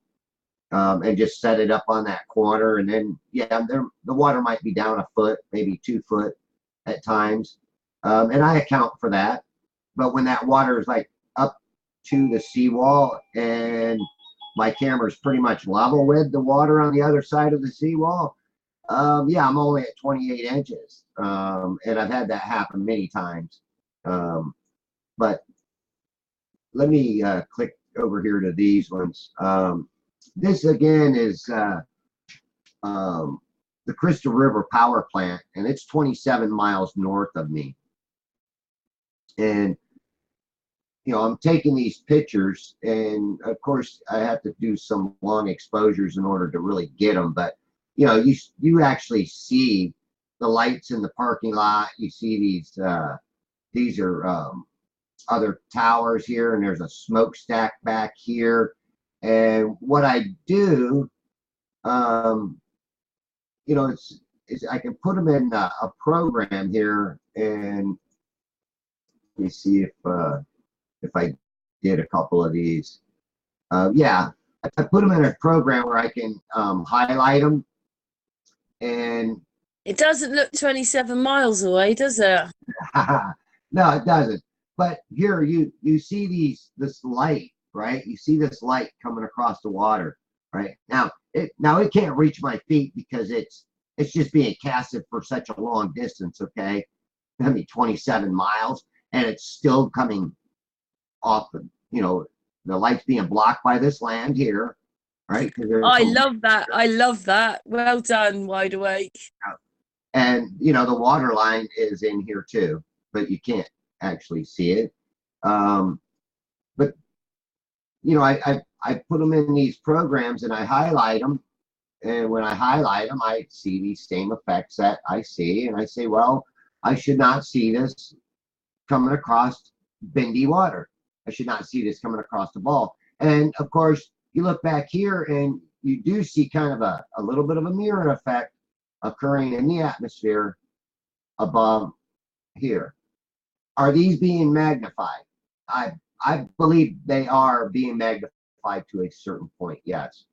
and just set it up on that corner. And then, the water might be down a foot, maybe 2 foot at times. And I account for that. But when that water is like up to the seawall and my camera is pretty much level with the water on the other side of the seawall, I'm only at 28 inches. And I've had that happen many times. But let me click over here to these ones. This again is the Crystal River Power Plant, and it's 27 miles north of me. And I'm taking these pictures, and of course I have to do some long exposures in order to really get them. But you actually see the lights in the parking lot. You see these are other towers here, and there's a smokestack back here. And what I do, is I can put them in a program here, and let me see if I did a couple of these. I put them in a program where I can highlight them, and It doesn't look 27 miles away, does it? no, it doesn't. But here you see this light, right? You see this light coming across the water, right? Now it can't reach my feet because it's just being casted for such a long distance, okay? I mean 27 miles, and it's still coming off the light's being blocked by this land here, right? I love that. I love that. Well done, Wide Awake. And the water line is in here too, but you can't actually see it. But I put them in these programs and I highlight them. And when I highlight them, I see these same effects that I see. And I say, well, I should not see this coming across bendy water. I should not see this coming across the ball. And of course, you look back here and you do see kind of a little bit of a mirror effect occurring in the atmosphere above here. Are these being magnified? I believe they are being magnified to a certain point, yes.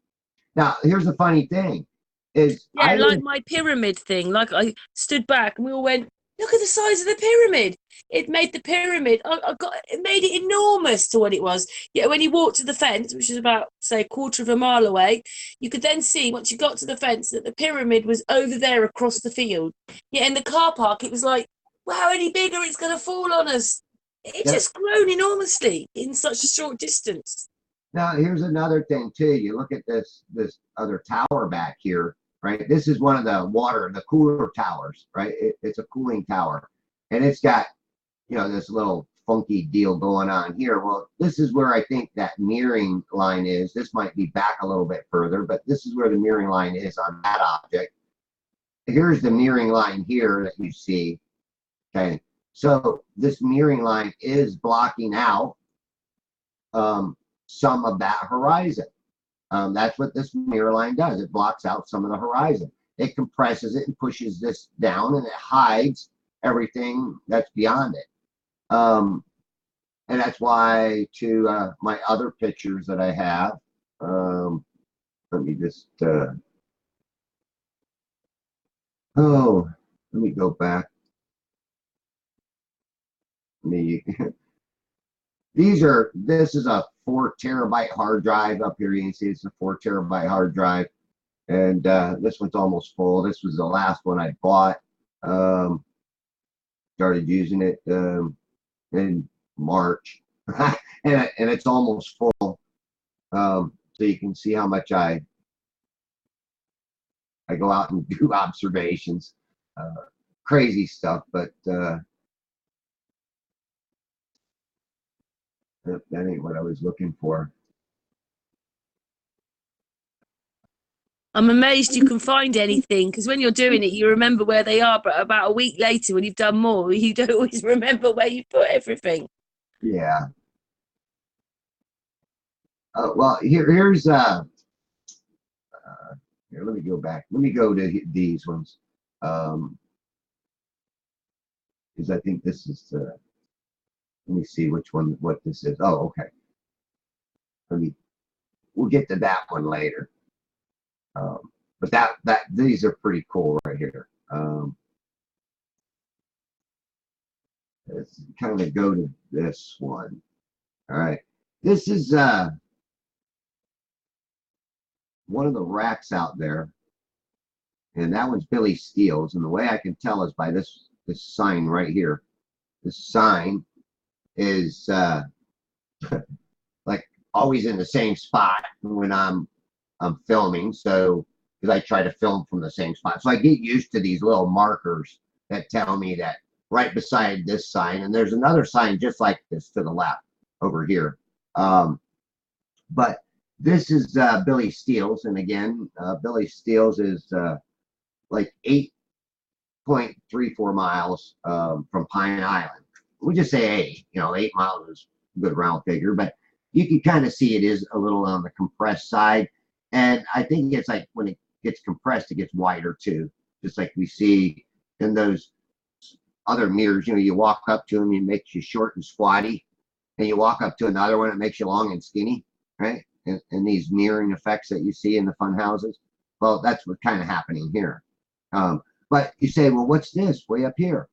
Now, here's the funny thing is like my pyramid thing. Like I stood back and we all went, look at the size of the pyramid. It made the pyramid, it made it enormous to what it was. Yeah, when you walked to the fence, which is about, say, a quarter of a mile away, you could then see, once you got to the fence, that the pyramid was over there across the field. Yeah, in the car park, it was like, wow, any bigger, it's going to fall on us. It just grown enormously in such a short distance. Now, here's another thing, too. You look at this other tower back here, right? This is one of the cooler towers, right? It's a cooling tower. And it's got, this little funky deal going on here. Well, this is where I think that mirroring line is. This might be back a little bit further, but this is where the mirroring line is on that object. Here's the mirroring line here that you see. Okay. So this mirroring line is blocking out some of that horizon. That's what this mirror line does. It blocks out some of the horizon. It compresses it and pushes this down, and it hides everything that's beyond it. And that's why to my other pictures that I have, let me just, let me go back. This is a 4 terabyte hard drive up here. You can see it's a 4 terabyte hard drive. And this one's almost full. This was the last one I bought. Started using it. And March, and it's almost full. So you can see how much I go out and do observations, crazy stuff, but that ain't what I was looking for. I'm amazed you can find anything, because when you're doing it, you remember where they are, but about a week later, when you've done more, you don't always remember where you put everything. Yeah. Well, here's here, let me go back. Let me go to these ones. Because I think this is let me see which one, what this is. Oh, okay. We'll get to that one later. But these are pretty cool right here. Let's kind of go to this one. All right. This is one of the racks out there, and that one's Billy Steele's. And the way I can tell is by this sign right here. This sign is like always in the same spot when I'm filming. So because I try to film from the same spot, so I get used to these little markers that tell me that right beside this sign, and there's another sign just like this to the left over here. But this is Billy Steele's, and again, Billy Steele's is like 8.34 miles from Pine Island. We just say 8. 8 miles is a good round figure, but you can kind of see it is a little on the compressed side. And I think it's like when it gets compressed, it gets wider too, just like we see in those other mirrors. You walk up to them, it makes you short and squatty, and you walk up to another one, it makes you long and skinny, right? And these mirroring effects that you see in the fun houses, well, that's what's kind of happening here. But you say, well, what's this way up here?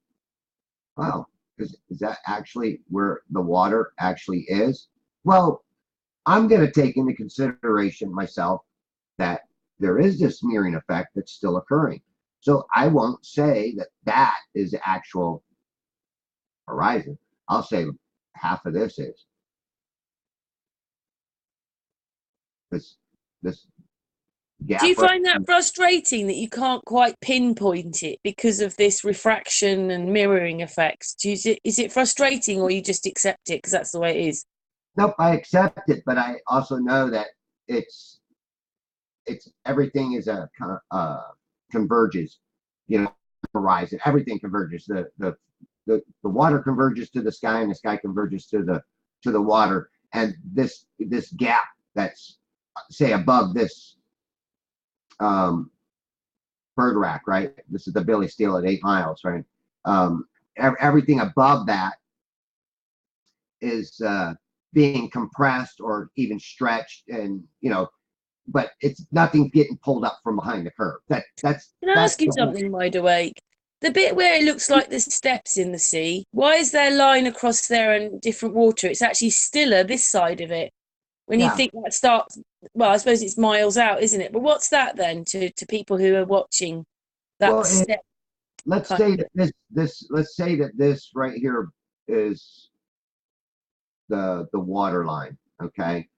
Well, is that actually where the water actually is? Well, I'm going to take into consideration myself that there is this mirroring effect that's still occurring. So I won't say that that is the actual horizon. I'll say half of this is. This gap. Do you find that frustrating that you can't quite pinpoint it because of this refraction and mirroring effects? Is it frustrating, or you just accept it because that's the way it is? Nope, I accept it, but I also know that it's everything is a converges, horizon. Everything converges. The water converges to the sky, and the sky converges to the water. And this gap that's, say, above this bird rack, right? This is the Billy Steele at 8 miles, right? Everything above that is being compressed or even stretched, and but it's nothing getting pulled up from behind the curve. Can I ask you something, Wide Awake? The bit where it looks like there's steps in the sea, why is there a line across there and different water? It's actually stiller this side of it. When you think that starts, well, I suppose it's miles out, isn't it? But what's that then to people who are watching that step? Let's say that let's say that this right here is the water line. Okay,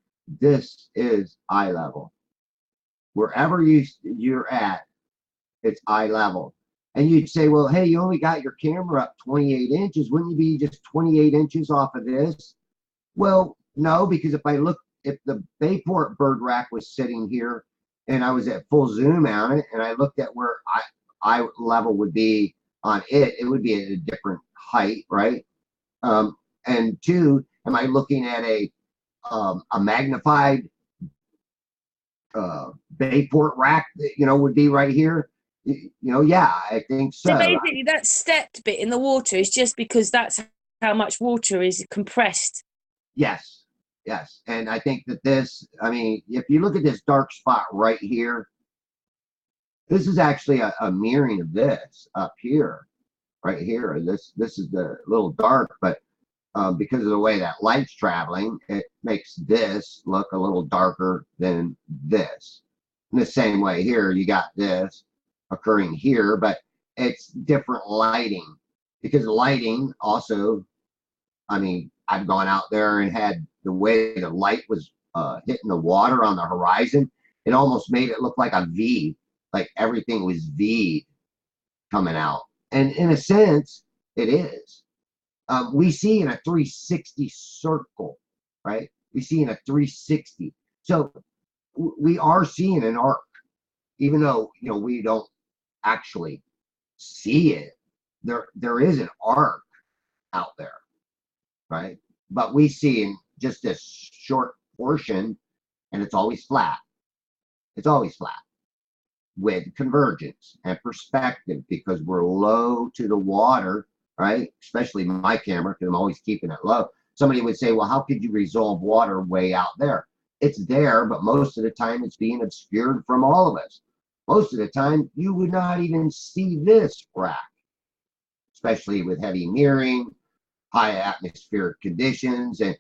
this is eye level. Wherever you're at, it's eye level. And you'd say, well, hey, you only got your camera up 28 inches. Wouldn't you be just 28 inches off of this? Well, no, because if the Bayport bird rack was sitting here and I was at full zoom on it, and I looked at where eye level would be on it, it would be at a different height, right? And two, am I looking at a magnified Bayport rack that would be right here? Yeah, I think so. So basically, that stepped bit in the water is just because that's how much water is compressed. Yes. And I think that if you look at this dark spot right here, this is actually a mirroring of this up here, right here. This is the little dark, but because of the way that light's traveling, it makes this look a little darker than this. In the same way here, you got this occurring here, but it's different lighting, because lighting also, I've gone out there and had the way the light was hitting the water on the horizon, it almost made it look like a V, like everything was V coming out. And in a sense, it is. We see in a 360 circle, right? We see in a 360. So we are seeing an arc, even though we don't actually see it. There is an arc out there, right? But we see in just this short portion, and it's always flat. It's always flat with convergence and perspective because we're low to the water, right? Especially my camera, because I'm always keeping it low. Somebody would say, well, how could you resolve water way out there? It's there, but most of the time it's being obscured from all of us. Most of the time, you would not even see this frac, especially with heavy mirroring, high atmospheric conditions, and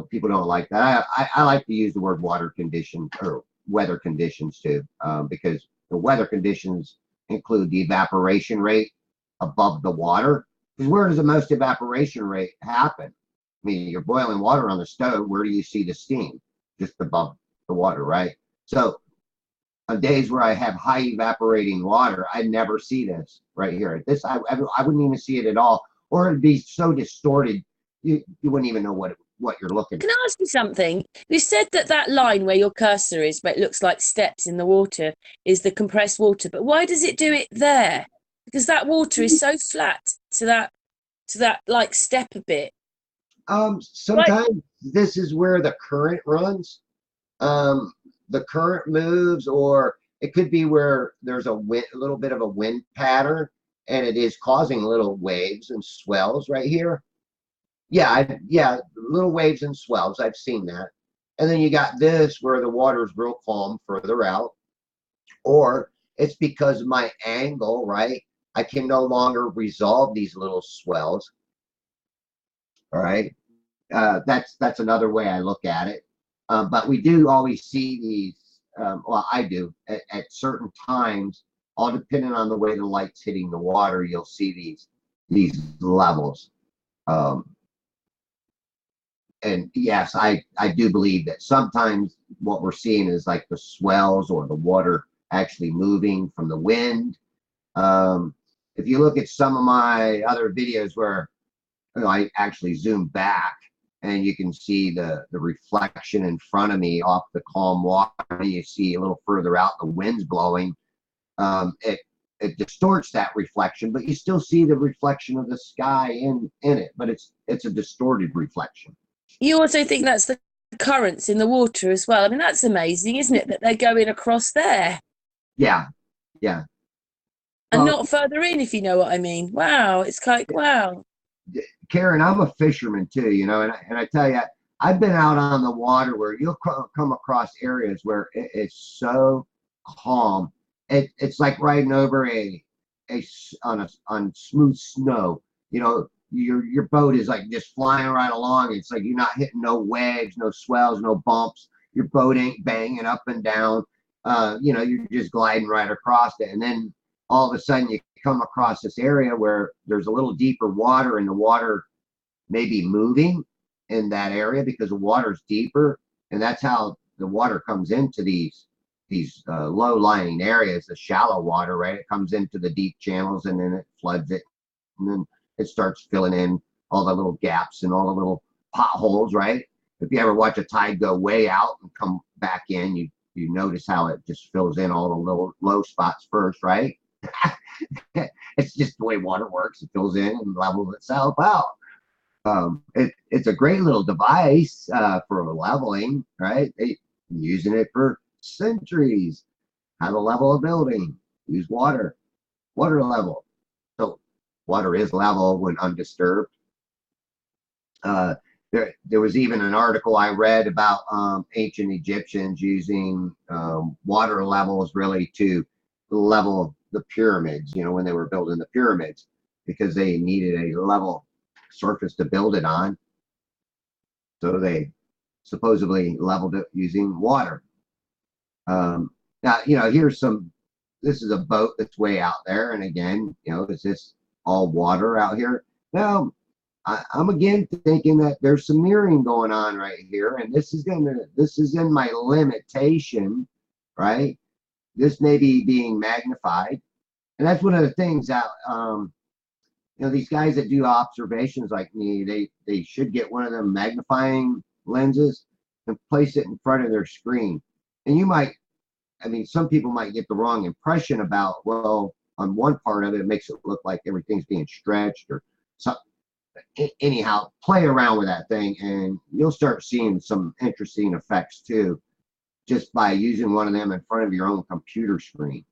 people don't like that. I like to use the word water condition or weather conditions too, because the weather conditions include the evaporation rate above the water. Because where does the most evaporation rate happen? I mean, you're boiling water on the stove. Where do you see the steam? Just above the water, right? So on days where I have high evaporating water, I never see this right here. This I wouldn't even see it at all, or it'd be so distorted you wouldn't even know what you're looking at. Can I ask you something? You said that line where your cursor is, where it looks like steps in the water, is the compressed water. But why does it do it there? Because that water is so flat to that like step a bit. Sometimes this is where the current runs. The current moves, or it could be where there's a little bit of a wind pattern, and it is causing little waves and swells right here. Yeah, little waves and swells. I've seen that. And then you got this where the water is real calm further out, or it's because of my angle, right? I can no longer resolve these little swells. All right, that's another way I look at it. But we do always see these. Well, I do at certain times, all depending on the way the light's hitting the water. You'll see these levels. And yes, I do believe that sometimes what we're seeing is like the swells or the water actually moving from the wind. If you look at some of my other videos where I actually zoom back and you can see the reflection in front of me off the calm water, you see a little further out the wind's blowing. It distorts that reflection, but you still see the reflection of the sky in it, but it's a distorted reflection. You also think that's the currents in the water as well. I mean, that's amazing, isn't it, that they're going across there? Yeah. And not further in, if you know what I mean. Wow, it's like, wow. Karen, I'm a fisherman too, and I tell you, I've been out on the water where you'll come across areas where it's so calm. It's like riding over on smooth snow. Your boat is like just flying right along. It's like you're not hitting no waves, no swells, no bumps. Your boat ain't banging up and down. You're just gliding right across it. And then all of a sudden you come across this area where there's a little deeper water, and the water may be moving in that area because the water's deeper. And that's how the water comes into these low-lying areas, the shallow water, right? It comes into the deep channels and then it floods it. And then it starts filling in all the little gaps and all the little potholes, right? If you ever watch a tide go way out and come back in, you notice how it just fills in all the little low spots first, right? It's just the way water works. It fills in and levels itself out. It's a great little device for leveling, right? They've been using it for centuries. How to level a building, use water level. So water is level when undisturbed. There was even an article I read about ancient Egyptians using water levels really to level the pyramids, when they were building the pyramids, because they needed a level surface to build it on. So they supposedly leveled it using water. Now, this is a boat that's way out there. And again, is this all water out here? No, I'm again thinking that there's some mirroring going on right here, and this is in my limitation, right? This may be being magnified, and that's one of the things that these guys that do observations like me, they should get one of them magnifying lenses and place it in front of their screen. And you might, I mean, some people might get the wrong impression about, well, on one part of it, it makes it look like everything's being stretched or something. Anyhow, play around with that thing and you'll start seeing some interesting effects too, just by using one of them in front of your own computer screen.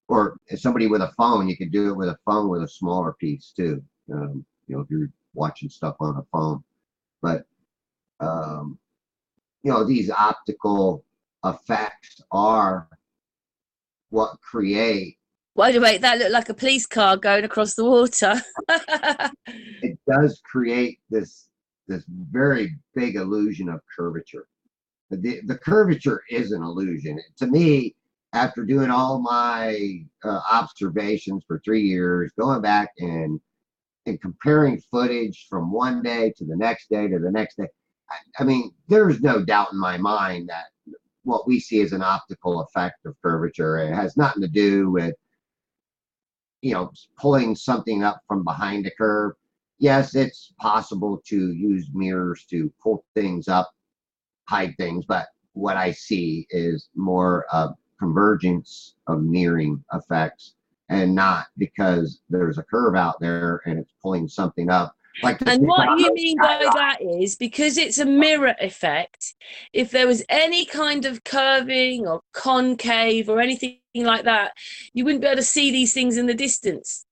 Or if somebody with a phone, you could do it with a phone with a smaller piece too. If you're watching stuff on a phone. But these optical effects are what create. Wait, that looked like a police car going across the water. It does create this very big illusion of curvature. The curvature is an illusion. To me, after doing all my observations for 3 years, going back and comparing footage from one day to the next day to the next day, I mean, there's no doubt in my mind that what we see is an optical effect of curvature. It has nothing to do with pulling something up from behind a curve. Yes, it's possible to use mirrors to pull things up, hide things, but what I see is more of convergence of mirroring effects, and not because there's a curve out there and it's pulling something up. And what you mean by that is, because it's a mirror effect, if there was any kind of curving or concave or anything like that, you wouldn't be able to see these things in the distance.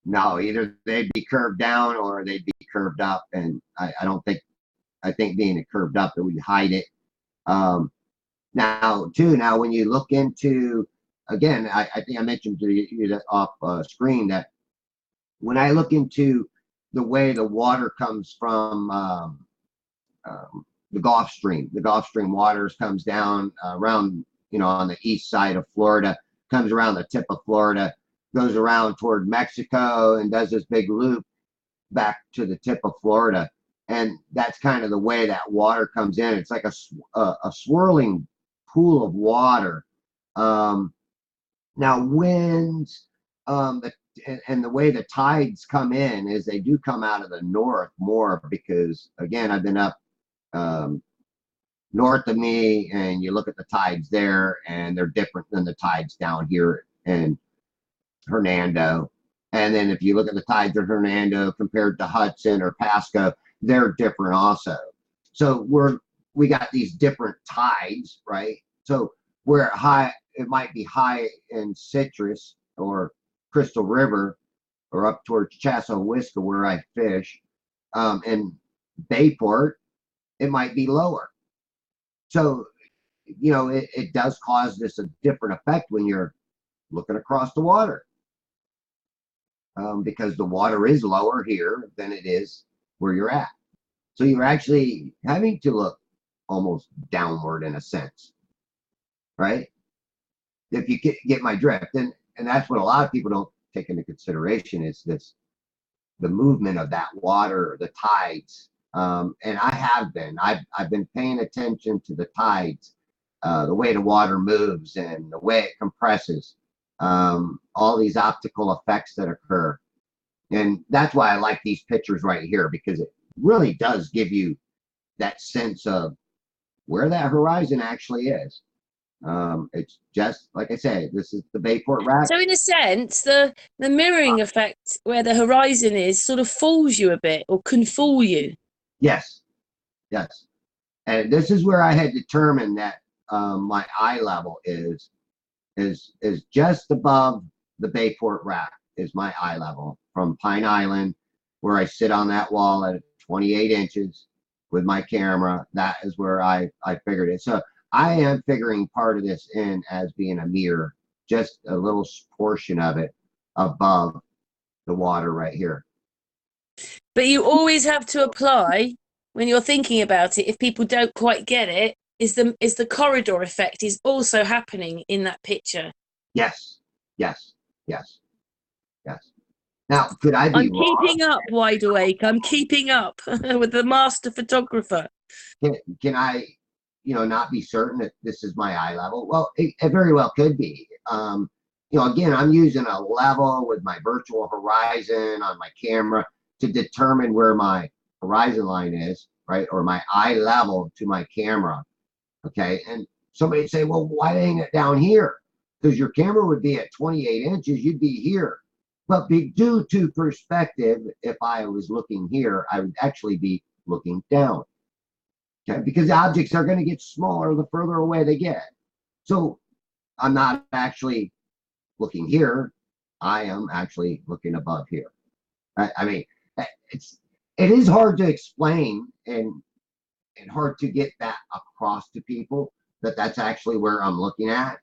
No, either they'd be curved down or they'd be curved up, and I think being curved up, it would hide it. Now when you look into, again, I think I mentioned to you that off screen that when I look into the way the water comes from the Gulf Stream waters comes down around, on the east side of Florida, comes around the tip of Florida, goes around toward Mexico and does this big loop back to the tip of Florida. And that's kind of the way that water comes in. It's like a swirling pool of water. Now winds, and the way the tides come in is they do come out of the north more, because again, I've been up north of me, and you look at the tides there and they're different than the tides down here in Hernando. And then if you look at the tides of Hernando compared to Hudson or Pasco, they're different also. So we got these different tides, right? So where it might be high in Citrus or Crystal River or up towards Chassahowiska where I fish, and Bayport, it might be lower. So, it does cause this a different effect when you're looking across the water, because the water is lower here than it is where you're at. So you're actually having to look almost downward in a sense, right? If you get my drift, and that's what a lot of people don't take into consideration, is the movement of that water, the tides. And I've been paying attention to the tides, the way the water moves and the way it compresses, all these optical effects that occur. And that's why I like these pictures right here, because it really does give you that sense of where that horizon actually is. It's just like I say, this is the Bayport Rack. So in a sense, the mirroring effect where the horizon is sort of fools you a bit, or can fool you. Yes. And this is where I had determined that my eye level is just above the Bayport Rack is my eye level from Pine Island, where I sit on that wall at 28 inches with my camera. That is where I figured it. So I am figuring part of this in as being a mirror, just a little portion of it above the water right here. But you always have to apply, when you're thinking about it, if people don't quite get it, is the corridor effect is also happening in that picture. Yes. Now, could I be I'm wrong? keeping up, wide awake. I'm keeping up with the master photographer. Can I, not be certain that this is my eye level? Well, it very well could be. Again, I'm using a level with my virtual horizon on my camera to determine where my horizon line is, right? Or my eye level to my camera. Okay. And somebody say, well, why hang it down here? Because your camera would be at 28 inches, you'd be here. But due to perspective, if I was looking here, I would actually be looking down. Okay, because the objects are going to get smaller the further away they get. So I'm not actually looking here. I am actually looking above here. I mean, it's it is hard to explain and hard to get that across to people that that's actually where I'm looking at.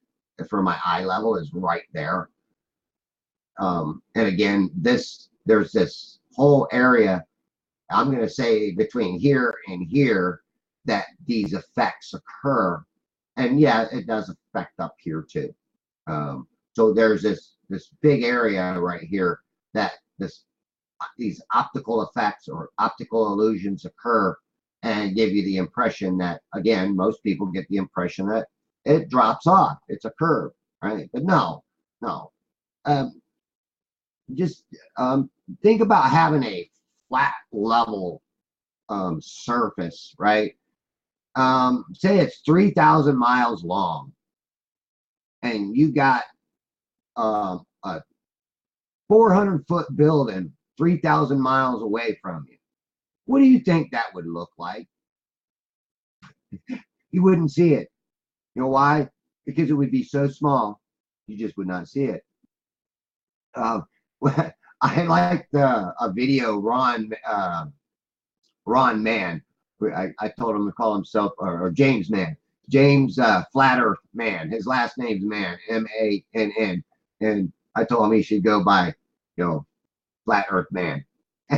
For my eye level is right there. And again, there's this whole area. I'm going to say between here and here that these effects occur, and yeah, it does affect up here too. So there's this big area right here that these optical effects or optical illusions occur and give you the impression that, again, most people get the impression that it drops off. It's a curve, right? But no, no. Um, just think about having a flat level surface, right? Say it's 3,000 miles long and you got a 400-foot building 3,000 miles away from you. What do you think that would look like? You wouldn't see it. You know why? Because it would be so small, you just would not see it. Um, I liked a video Ron Mann. I told him to call himself or James Mann. James Flat Earth Man. His last name's Mann, Mann. And I told him he should go by, Flat Earth Man. Do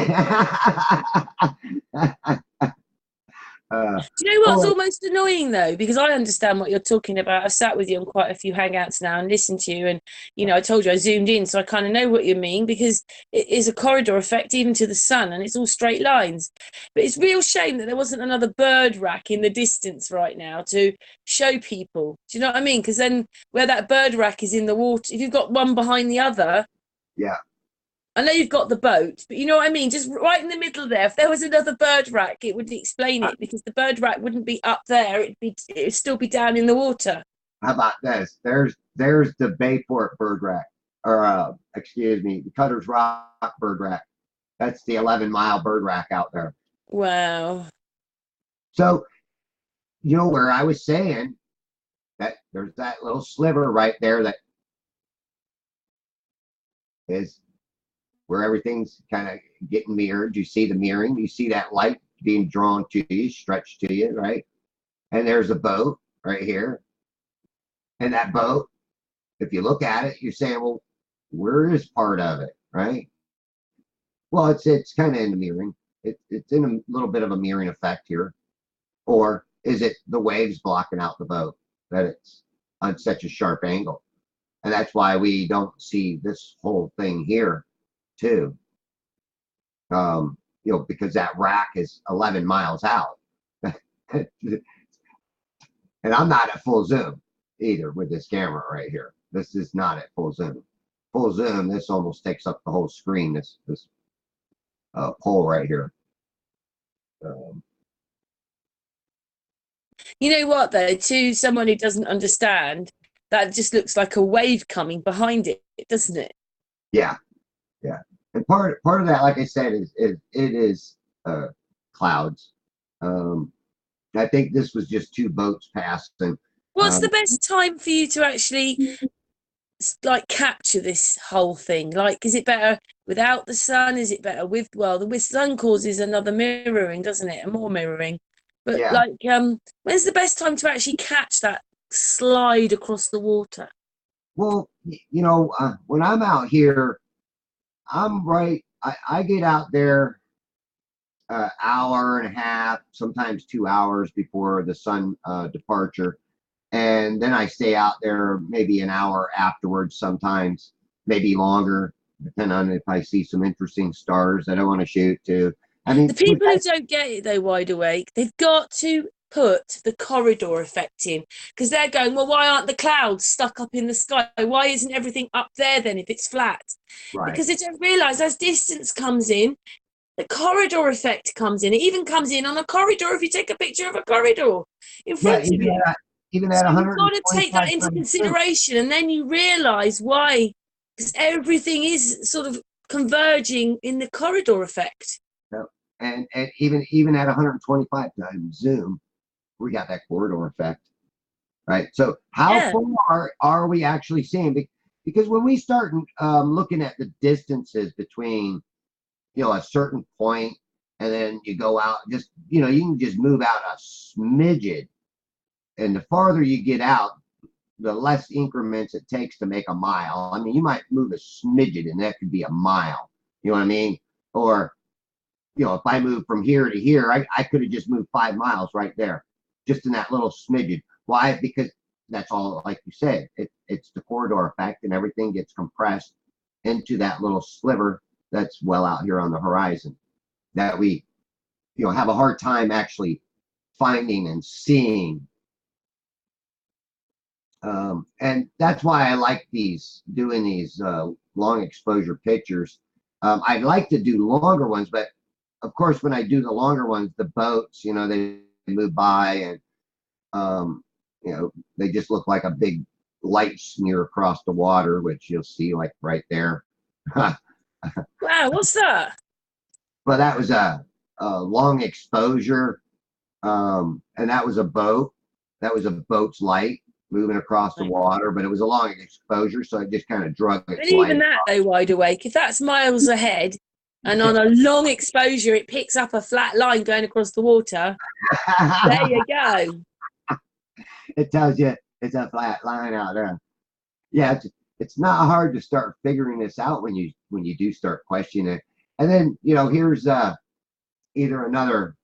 you know what's oh, almost annoying though? Because I understand what you're talking about. I've sat with you on quite a few hangouts now and listened to you, and I told you I zoomed in, so I kind of know what you mean because it is a corridor effect even to the sun, and it's all straight lines. But it's a real shame that there wasn't another bird rack in the distance right now to show people. Do you know what I mean? Because then where that bird rack is in the water, if you've got one behind the other, yeah. I know you've got the boat, but you know what I mean? Just right in the middle there. If there was another bird rack, it would explain it because the bird rack wouldn't be up there. It'd still be down in the water. How about this? There's the Bayport bird rack, or excuse me, the Cutter's Rock bird rack. That's the 11-mile bird rack out there. Wow. So where I was saying that there's that little sliver right there that is where everything's kind of getting mirrored. You see the mirroring, you see that light being drawn to you, stretched to you, right? And there's a boat right here. And that boat, if you look at it, you're saying, well, where is part of it, right? Well, it's kind of in the mirroring. It's in a little bit of a mirroring effect here. Or is it the waves blocking out the boat that it's on such a sharp angle? And that's why we don't see this whole thing here, too. Because that rack is 11 miles out. And I'm not at full zoom either with this camera right here. This is not at full zoom. Full zoom, this almost takes up the whole screen, this pole right here. You know what, though? To someone who doesn't understand, that just looks like a wave coming behind it, doesn't it? Yeah, yeah. And part of that, like I said, is clouds. I think this was just two boats passing. What's the best time for you to actually like capture this whole thing? Like, is it better without the sun? Is it better with? Well, the with sun causes another mirroring, doesn't it? And more mirroring. But Yeah. like, when's the best time to actually catch that slide across the water? Well, when I'm out here, I'm right. I get out there hour and a half, sometimes 2 hours before the sun departure. And then I stay out there maybe an hour afterwards, sometimes maybe longer. depending on if I see some interesting stars that I want to shoot too. I mean, The people who don't get it though, Wide Awake, they've got to put the corridor effect in, because they're going, well, why aren't the clouds stuck up in the sky? Why isn't everything up there then if it's flat? right. Because they don't realize as distance comes in, the corridor effect comes in. It even comes in on a corridor if you take a picture of a corridor in Yeah, front of you. even So at you've got to take that 125 into times zoom. consideration, and then you realize why, because everything is sort of converging in the corridor effect. So, and even at 125 times zoom, we got that corridor effect, right? So how Yeah. far are we actually seeing? Because when we start looking at the distances between, a certain point, and then you go out, just, you can just move out a smidgen, and the farther you get out, the less increments it takes to make a mile. I mean, you might move a smidgen, and that could be a mile. You know what I mean? Or, if I move from here to here, I could have just moved 5 miles right there, just in that little smidgen. Why? Because that's all, like you said, it's the corridor effect, and everything gets compressed into that little sliver that's well out here on the horizon that we, have a hard time actually finding and seeing. And that's why I like doing these long exposure pictures. I'd like to do longer ones, but of course, when I do the longer ones, the boats, they move by, and they just look like a big light smear across the water, which you'll see like right there. But Wow, what's that? that was a long exposure, and that was a boat. That was a boat's light moving across the water, but it was a long exposure, so it just kind of drug But its even light. that, though, Wide Awake, if that's miles ahead and on a long exposure, it picks up a flat line going across the water. There you go. It tells you it's a flat line out there. Yeah, it's not hard to start figuring this out when you do start questioning it. And then here's either another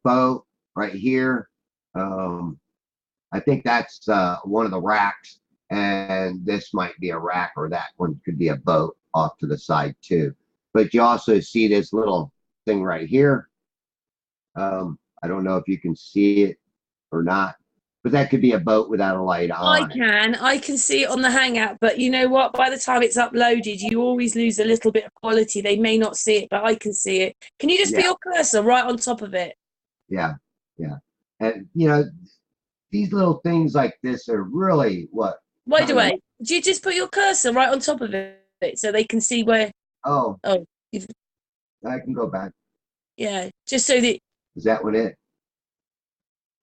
boat right here. I think that's one of the racks, and this might be a rack, or that one could be a boat off to the side too. But you also see this little thing right here. I don't know if you can see it or not, but that could be a boat without a light on it. I can see it on the Hangout, but you know what? By the time it's uploaded, you always lose a little bit of quality. They may not see it, but I can see it. Can you just Yeah, put your cursor right on top of it? yeah, yeah. And these little things like this are really what Wide kind of. Awake. Do you just put your cursor right on top of it so they can see where? Oh, Oh, you've, I can go back. yeah, just so that Is that one it?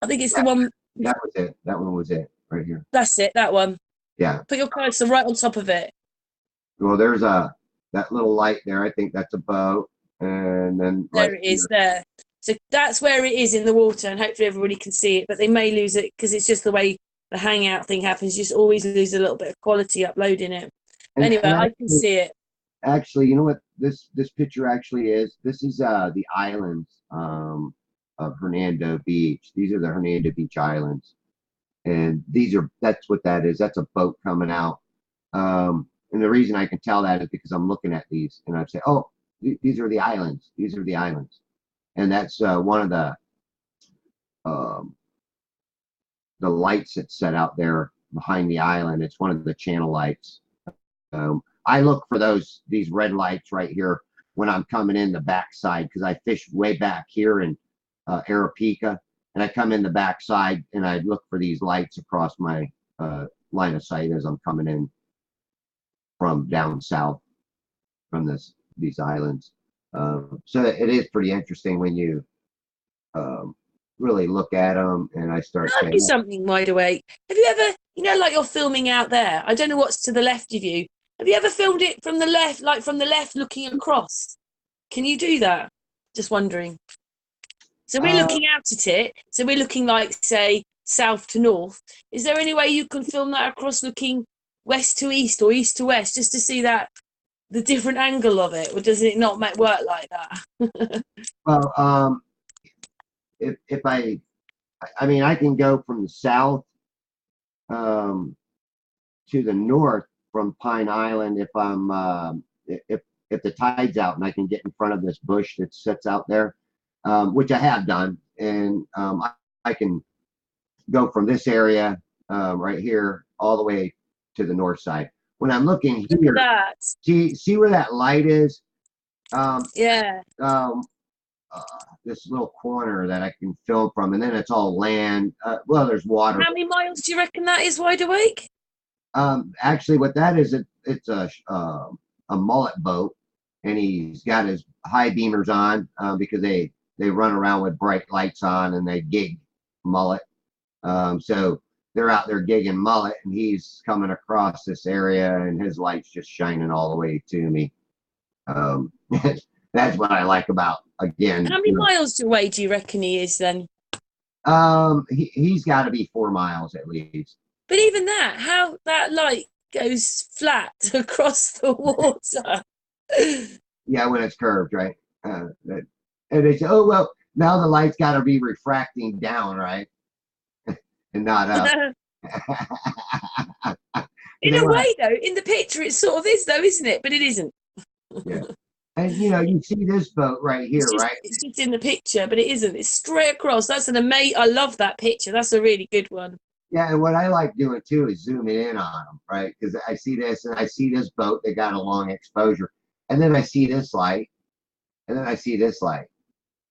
I think it's the That, one. that was it. That one was it right here. That's it, that one. Yeah. Put your cursor right on top of it. Well, there's that little light there. I think that's a boat, and then right There it is, here. there. So that's where it is in the water, and hopefully everybody can see it, but they may lose it because it's just the way the Hangout thing happens. You just always lose a little bit of quality uploading it. But anyway, And I can see it. actually, you know what this picture actually is? This is the islands of Hernando Beach. These are the Hernando Beach Islands, and that's what that is. That's a boat coming out. And the reason I can tell that is because I'm looking at these, and I'd say, oh, these are the islands. These are the islands, and that's one of um, the lights that's set out there behind the island. It's one of the channel lights. I look for these red lights right here when I'm coming in the backside, because I fish way back here in Arapica, and I come in the backside and I look for these lights across my line of sight as I'm coming in from down south from these islands. So it is pretty interesting when you really look at them, and I Can start I ask you saying, something, Wide Awake? Have you ever, like you're filming out there? I don't know what's to the left of you. Have you ever filmed it from the left, like from the left looking across? Can you do that? Just wondering. So we're uh, looking out at it. So we're looking like, say, south to north. Is there any way you can film that across looking west to east or east to west just to see that the different angle of it? Or does it not make work like that? well, if I mean, I can go from the south to the north from Pine Island if I'm if the tide's out and I can get in front of this bush that sits out there, which I have done, and I can go from this area right here all the way to the north side. When I'm looking Look here, at that. see where that light is? Yeah. Um, this little corner that I can film from, and then it's all land. Well, there's water. How many miles do you reckon that is, Wide Awake? Actually, what that is, it's a mullet boat, and he's got his high beamers on because they run around with bright lights on and they gig mullet. So they're out there gigging mullet, and he's coming across this area, and his light's just shining all the way to me. That's what I like about, again. How many miles away do you reckon he is then? He's got to be 4 miles at least. But even that, how that light goes flat across the water. Yeah, when it's curved, right? And they say, oh well, now the light's got to be refracting down, right, and not up. In a way, though, in the picture, it sort of is, though, isn't it? But it isn't. Yeah. And you see this boat right here, right? It's just in the picture, but it isn't. It's straight across. That's an amazing. I love that picture. That's a really good one. Yeah, and what I like doing too is zooming in on them, right? Because I see this and I see this boat that got a long exposure, and then I see this light, and then I see this light.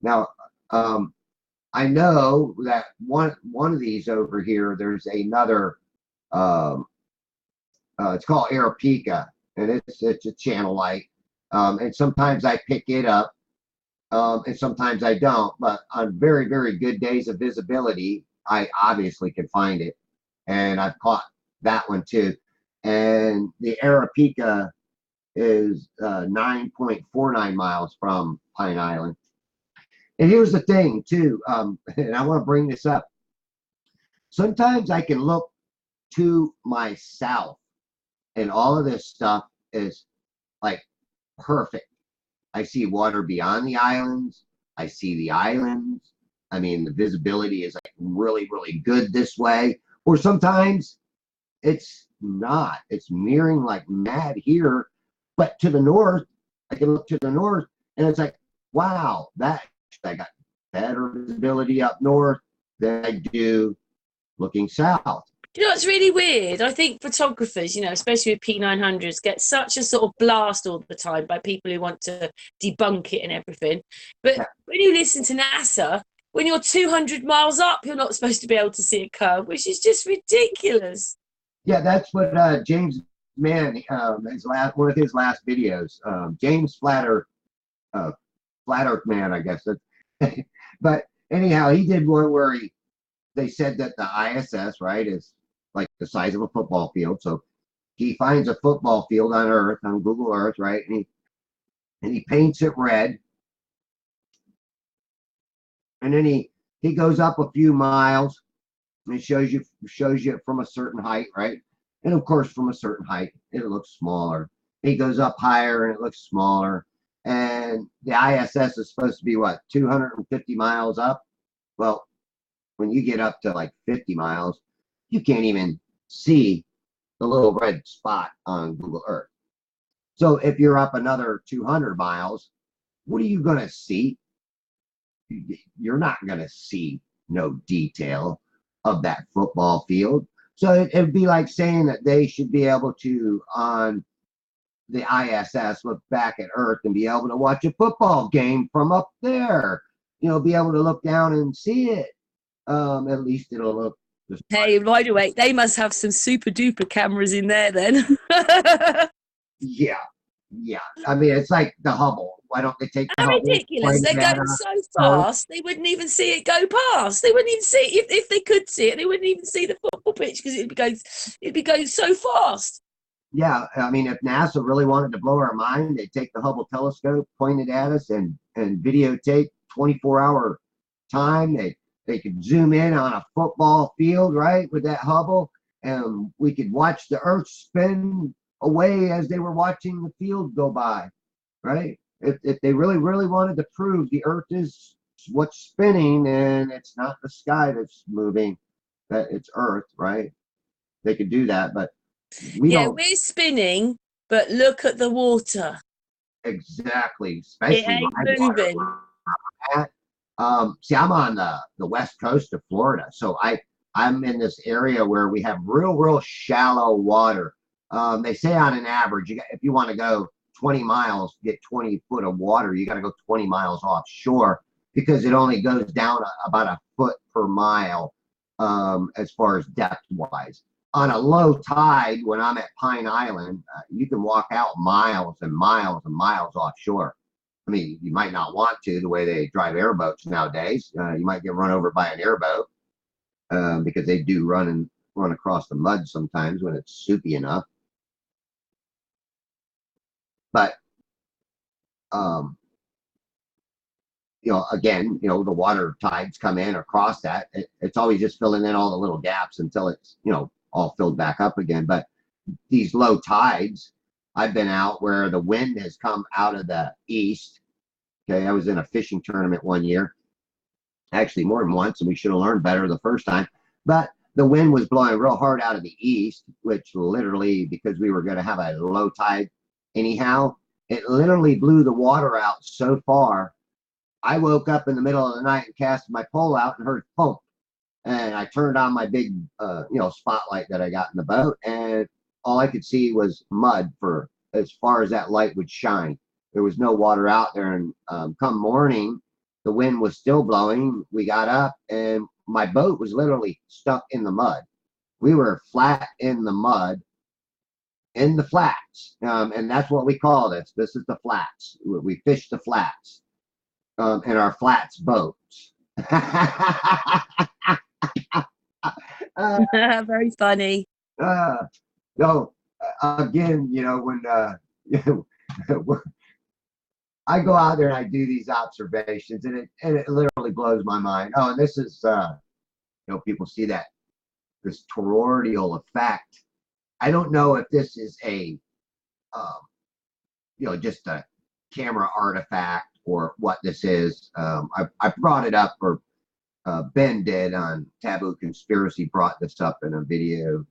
Now, I know that one of these over here, there's another. It's called Arapica, and it's a channel light. And sometimes I pick it up, and sometimes I don't. But on very, very good days of visibility, I obviously can find it. And I've caught that one too. And the Arapica is 9.49 miles from Pine Island. And here's the thing too, and I want to bring this up. Sometimes I can look to my south, and all of this stuff is like perfect. I see water beyond the islands. I see the islands. I mean, the visibility is like really, really good this way. Or sometimes it's not. It's mirroring like mad here. But to the north, I can look to the north, and it's like, wow, I got better visibility up north than I do looking south. You know, it's really weird. I think photographers, especially with P900s, get such a sort of blast all the time by people who want to debunk it and everything. But when you listen to NASA, when you're 200 miles up, you're not supposed to be able to see a curve, which is just ridiculous. Yeah, that's what James Mann, one of his last videos, James Flat Earth Man, I guess. But anyhow, he did one where they said that the ISS, right, is like the size of a football field. So he finds a football field on Earth, on Google Earth, right, and he paints it red, and then he goes up a few miles, and it shows you it from a certain height, right, and of course from a certain height it looks smaller. He goes up higher and it looks smaller, and the ISS is supposed to be what, 250 miles up. Well, when you get up to like 50 miles, you can't even see the little red spot on Google Earth. So if you're up another 200 miles, what are you going to see? You're not going to see no detail of that football field. So it'd be like saying that they should be able to, on the ISS, look back at Earth and be able to watch a football game from up there. Be able to look down and see it. At least it'll look. Hey, Wide Awake, they must have some super duper cameras in there then. Yeah. I mean, it's like the Hubble. Why don't they take the How Hubble? ridiculous. They're going so fast, they wouldn't even see it go past. They wouldn't even see it. If they could see it, they wouldn't even see the football pitch because it'd be going so fast. Yeah, I mean, if NASA really wanted to blow our mind, they'd take the Hubble telescope, point it at us, and videotape 24-hour time. They could zoom in on a football field, right, with that Hubble, and we could watch the Earth spin away as they were watching the field go by, right? If they really, really wanted to prove the Earth is what's spinning and it's not the sky that's moving, that it's Earth, right? They could do that, but We Yeah, don't we're spinning, but look at the water. exactly, It especially ain't my water. moving. At. See, I'm on the west coast of Florida, so I'm in this area where we have real shallow water. They say on an average, if you want to go 20 miles, get 20 foot of water, you got to go 20 miles offshore because it only goes down about a foot per mile as far as depth wise. On a low tide, when I'm at Pine Island, you can walk out miles and miles and miles offshore. I mean, you might not want to the way they drive airboats nowadays. You might get run over by an airboat because they do run across the mud sometimes when it's soupy enough. But um, again, the water tides come in across that. It's always just filling in all the little gaps until it's all filled back up again. But these low tides, I've been out where the wind has come out of the east. Okay, I was in a fishing tournament one year, actually more than once, and we should have learned better the first time. But the wind was blowing real hard out of the east, which literally, because we were going to have a low tide anyhow, it literally blew the water out so far. I woke up in the middle of the night and cast my pole out and heard thump. And I turned on my big, spotlight that I got in the boat, and all I could see was mud for as far as that light would shine. There was no water out there. And come morning, the wind was still blowing. We got up, and my boat was literally stuck in the mud. We were flat in the mud, in the flats, and that's what we call this. This is the flats. We fish the flats in our flats boats. uh, Very funny. no, again, when I go out there and I do these observations, and it literally blows my mind. Oh, and this is people see that this toroidal effect. I don't know if this is a just a camera artifact or what this is. I brought it up, or Ben did on Taboo Conspiracy, brought this up in a video,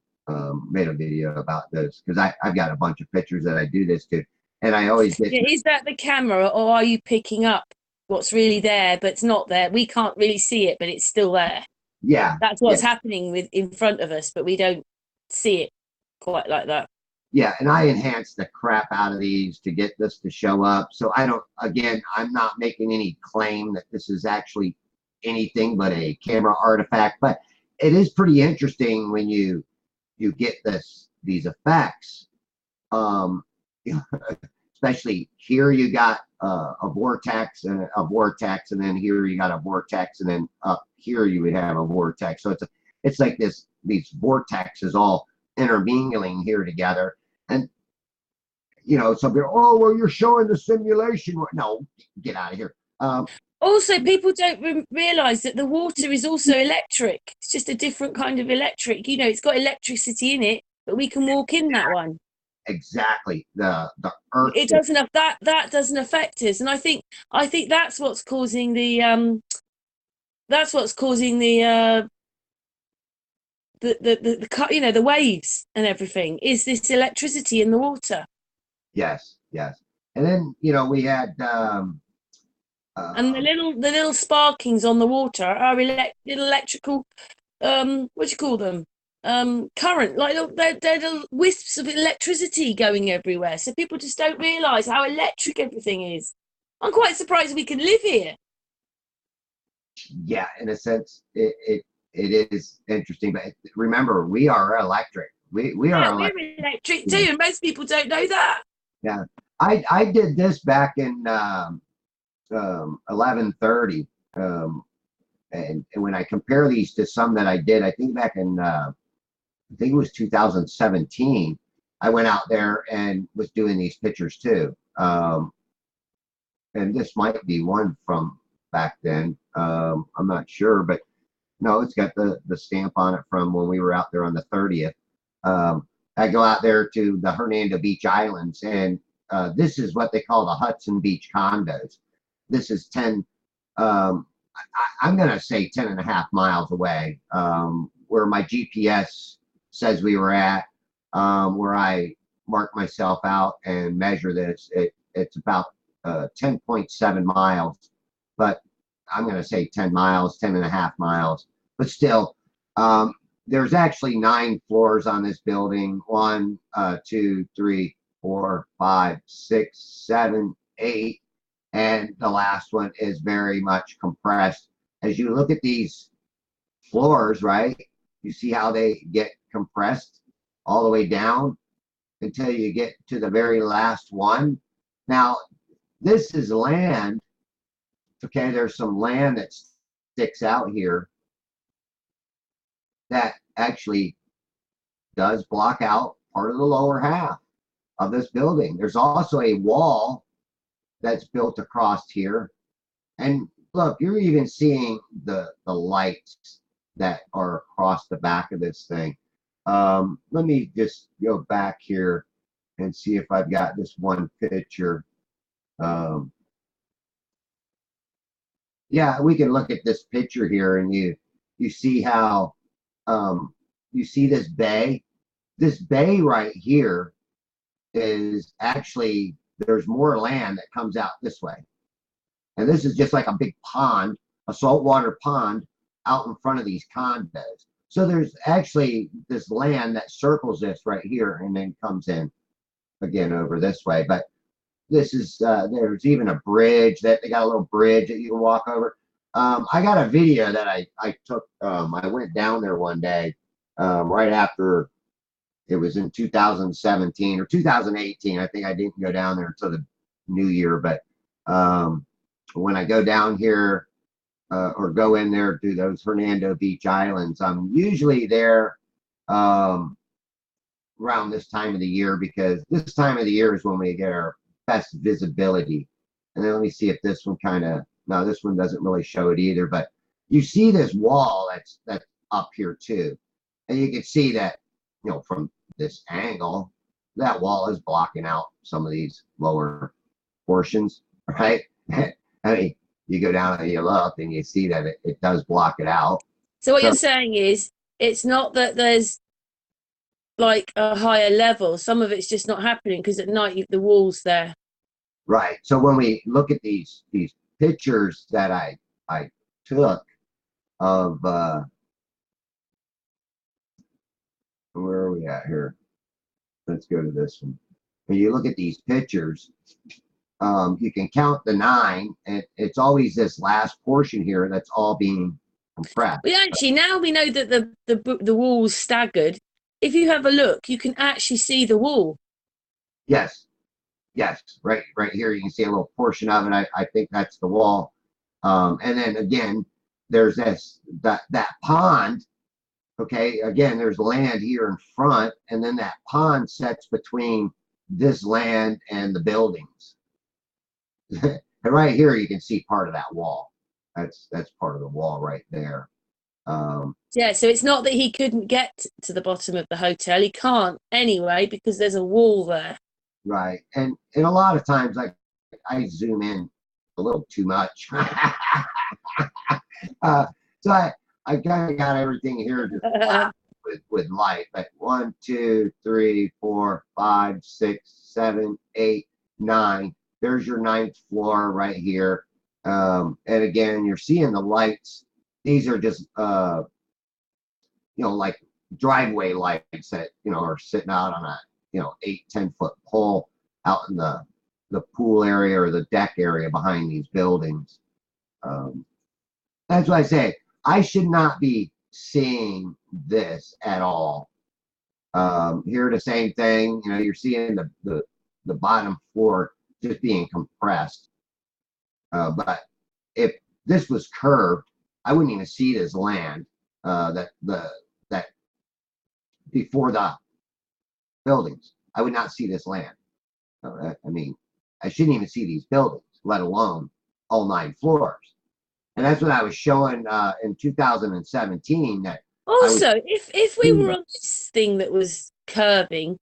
made a video about this because I've got a bunch of pictures that I do this to, and I always get. Yeah, is that the camera, or are you picking up what's really there but it's not there? We can't really see it, but it's still there. Yeah, That's what's happening in front of us, but we don't see it quite like that. Yeah, and I enhance the crap out of these to get this to show up. So I'm not making any claim that this is actually anything but a camera artifact, but it is pretty interesting when you get these effects. Um, especially here you got a vortex and a vortex, and then here you got a vortex, and then up here you would have a vortex. So it's like these vortexes all intermingling here together. And some people, oh well, you're showing the simulation. No, get out of here. Also, people don't realize that the water is also electric. It's just a different kind of electric. It's got electricity in it, but we can walk in that one. Exactly. The earth. It doesn't have that doesn't affect us, and I think that's what's causing the the waves and everything, is this electricity in the water. Yes. And then we had and the little sparkings on the water are little electrical, what do you call them, current, like they're little wisps of electricity going everywhere, so people just don't realize how electric everything is. I'm quite surprised we can live here. Yeah, in a sense it is interesting, but remember, we are electric. We are we're electric too, and most people don't know that. Yeah, I did this back in 1130, and when I compare these to some that I did, I think back in I think it was 2017, I went out there and was doing these pictures too. And this might be one from back then. I'm not sure, but no, it's got the stamp on it from when we were out there on the 30th. I go out there to the Hernando Beach Islands, and this is what they call the Hudson Beach condos. This is 10, I'm going to say 10 and a half miles away, where my GPS says we were at. where I mark myself out and measure this. It's about 10.7 miles, but I'm going to say 10 miles, 10 and a half miles. But still, there's actually 9 floors on this building. 1, 2, 3, 4, 5, 6, 7, 8. And the last one is very much compressed. As you look at these floors, right, you see how they get compressed all the way down until you get to the very last one. Now, this is land. Okay, there's some land that sticks out here that actually does block out part of the lower half of this building. There's also a wall that's built across here. And look, you're even seeing the lights that are across the back of this thing. Let me just go back here and see if I've got this one picture. Yeah, we can look at this picture here, and you see how you see this bay. This bay right here is actually, there's more land that comes out this way, and this is just like a big pond, a saltwater pond out in front of these condos. So there's actually this land that circles this right here and then comes in again over this way. But this is there's even a bridge that they got, a little bridge that you can walk over. I got a video that I took. I went down there one day right after, it was in 2017 or 2018. I think I didn't go down there until the new year. But when I go down here or go in there to those Hernando Beach Islands, I'm usually there around this time of the year, because this time of the year is when we get our best visibility. And then let me see if this one kind of, no, this one doesn't really show it either, but you see this wall that's up here too. And you can see that, you know, from this angle, that wall is blocking out some of these lower portions, right? I mean, you go down and you look and you see that it does block it out. So what you're saying is, it's not that there's like a higher level. Some of it's just not happening because at night the wall's there. Right. So when we look at these pictures that I took of where are we at here? Let's go to this one. When you look at these pictures, you can count the 9, and it's always this last portion here that's all being compressed. But actually, now we know that the wall's staggered. If you have a look, you can actually see the wall. Yes. Yes, right here you can see a little portion of it. I think that's the wall. And then again, there's that pond. Okay, again, there's land here in front, and then that pond sets between this land and the buildings. And right here you can see part of that wall. That's part of the wall right there. Yeah, so it's not that he couldn't get to the bottom of the hotel. He can't anyway because there's a wall there. Right. And a lot of times I zoom in a little too much. So I kind of got everything here just with light. But 1, 2, 3, 4, 5, 6, 7, 8, 9. There's your 9th floor right here. And again, you're seeing the lights. These are just you know, like driveway lights that, you know, are sitting out on a, you know, 8-10 foot pole out in the pool area or the deck area behind these buildings. That's what I say. I should not be seeing this at all. Here, the same thing. You know, you're seeing the bottom floor just being compressed. But if this was curved, I wouldn't even see this land that before the buildings. I would not see this land. I mean, I shouldn't even see these buildings, let alone all 9 floors. And that's what I was showing in 2017. That also, if we were on this thing that was curving,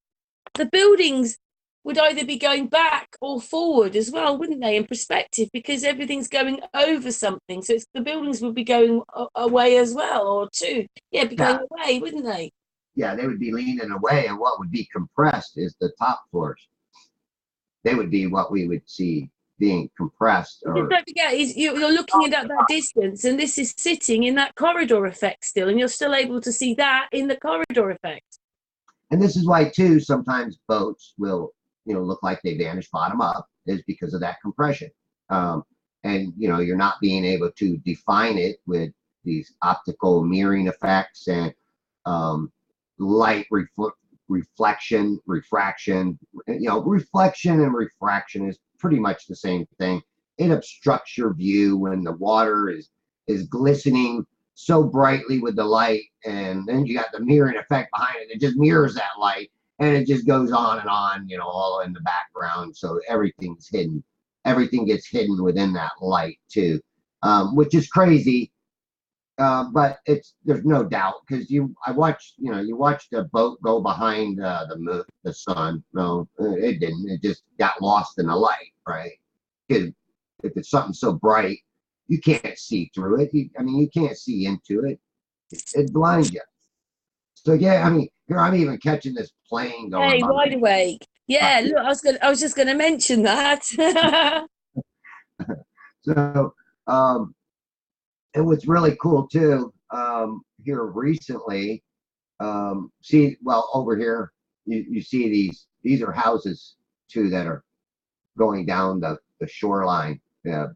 the buildings would either be going back or forward as well, wouldn't they, in perspective, because everything's going over something. So the buildings would be going away as well, or be going away, wouldn't they? yeah, they would be leaning away, and what would be compressed is the top floors. They would be what we would see being compressed. Just Or don't forget, you're looking at that distance, and this is sitting in that corridor effect still, and you're still able to see that in the corridor effect. and this is why too sometimes boats will, you know, look like they vanish bottom up, is because of that compression. And you know, you're not being able to define it with these optical mirroring effects and light reflection, refraction. You know, reflection and refraction is pretty much the same thing. It obstructs your view when the water is glistening so brightly with the light, and then you got the mirroring effect behind it. It just mirrors that light, and it just goes on and on, you know, all in the background. So everything's hidden. Everything gets hidden within that light too, which is crazy. But there's no doubt, because I watched, you know, you watched the boat go behind the sun. No, it didn't. It just got lost in the light, right? Because if it's something so bright, you can't see through it. I mean, you can't see into it. It blinds you. So yeah, I mean, here I'm even catching this plane going Hey, by. wide awake. Yeah, look, I was just gonna mention that. So, and what's really cool too, here recently, see, well, over here, you see these are houses too that are going down the shoreline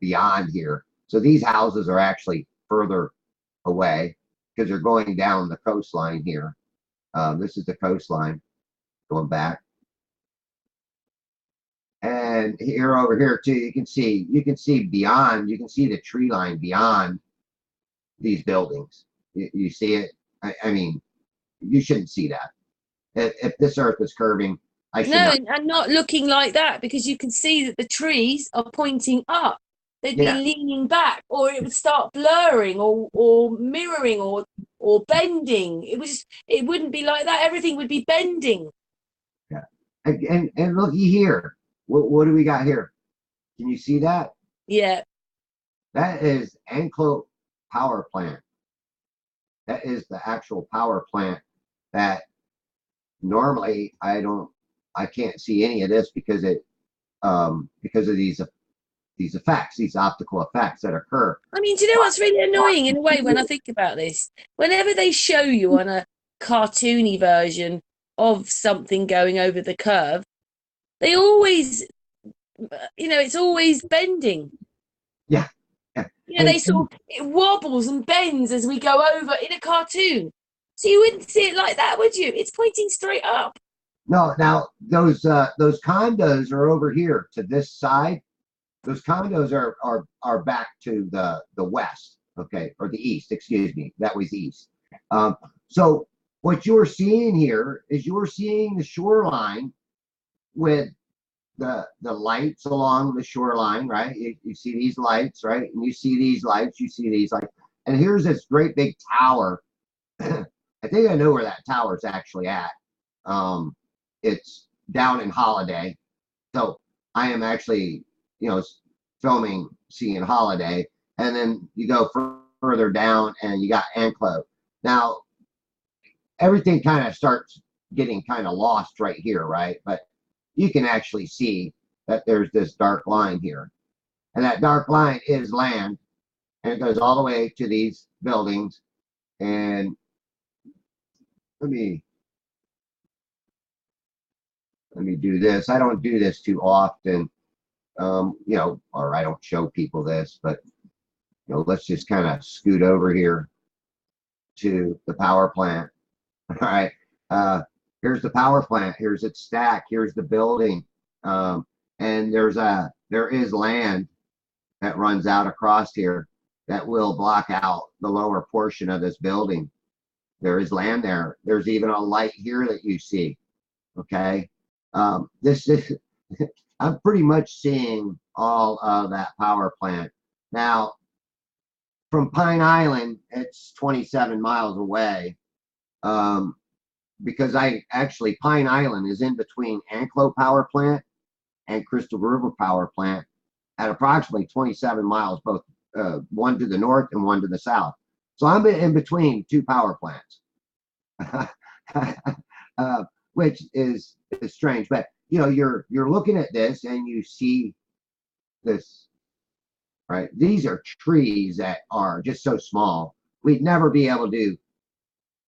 beyond here. So these houses are actually further away because they're going down the coastline here. This is the coastline going back. And here over here too, you can see beyond, you can see the tree line beyond these buildings. You see it. I mean, you shouldn't see that. If this earth is curving, I should No, not. and not looking like that, because you can see that the trees are pointing up. They'd be Yeah, leaning back, or it would start blurring or mirroring or bending. It wouldn't be like that. Everything would be bending. yeah. And looky here. What do we got here? Can you see that? Yeah. That is Anclo power plant. That is the actual power plant that normally I can't see any of this because because of these effects, these optical effects that occur. I mean, do you know what's really annoying in a way when I think about this? Whenever they show you on a cartoony version of something going over the curve, they always, it's always bending. Yeah, yeah. They sort of, it wobbles and bends as we go over in a cartoon. So you wouldn't see it like that, would you? It's pointing straight up. No, now those condos are over here to this side. Those condos are back to the west, okay, or the east. Excuse me, that was east. So what you're seeing here is you're seeing the shoreline with the lights along the shoreline, right? You see these lights, right? And you see these lights, you see these lights, and here's this great big tower. I think I know where that tower is actually at. It's down in Holiday. So I am actually, filming seeing Holiday, and then you go further down and you got Anclo. Now everything kind of starts getting kind of lost right here, right? But you can actually see that there's this dark line here, and that dark line is land, and it goes all the way to these buildings. And let me do this. I don't do this too often, or I don't show people this, but let's just kind of scoot over here to the power plant. All right. Here's the power plant. Here's its stack. Here's the building. And there is land that runs out across here that will block out the lower portion of this building. There is land there. There's even a light here that you see. Okay. This is, I'm pretty much seeing all of that power plant. Now, from Pine Island, it's 27 miles away. Because Pine Island is in between Anclo Power Plant and Crystal River Power Plant at approximately 27 miles, both one to the north and one to the south. So I'm in between two power plants. which is strange. But you're looking at this and you see this, right? These are trees that are just so small. We'd never be able to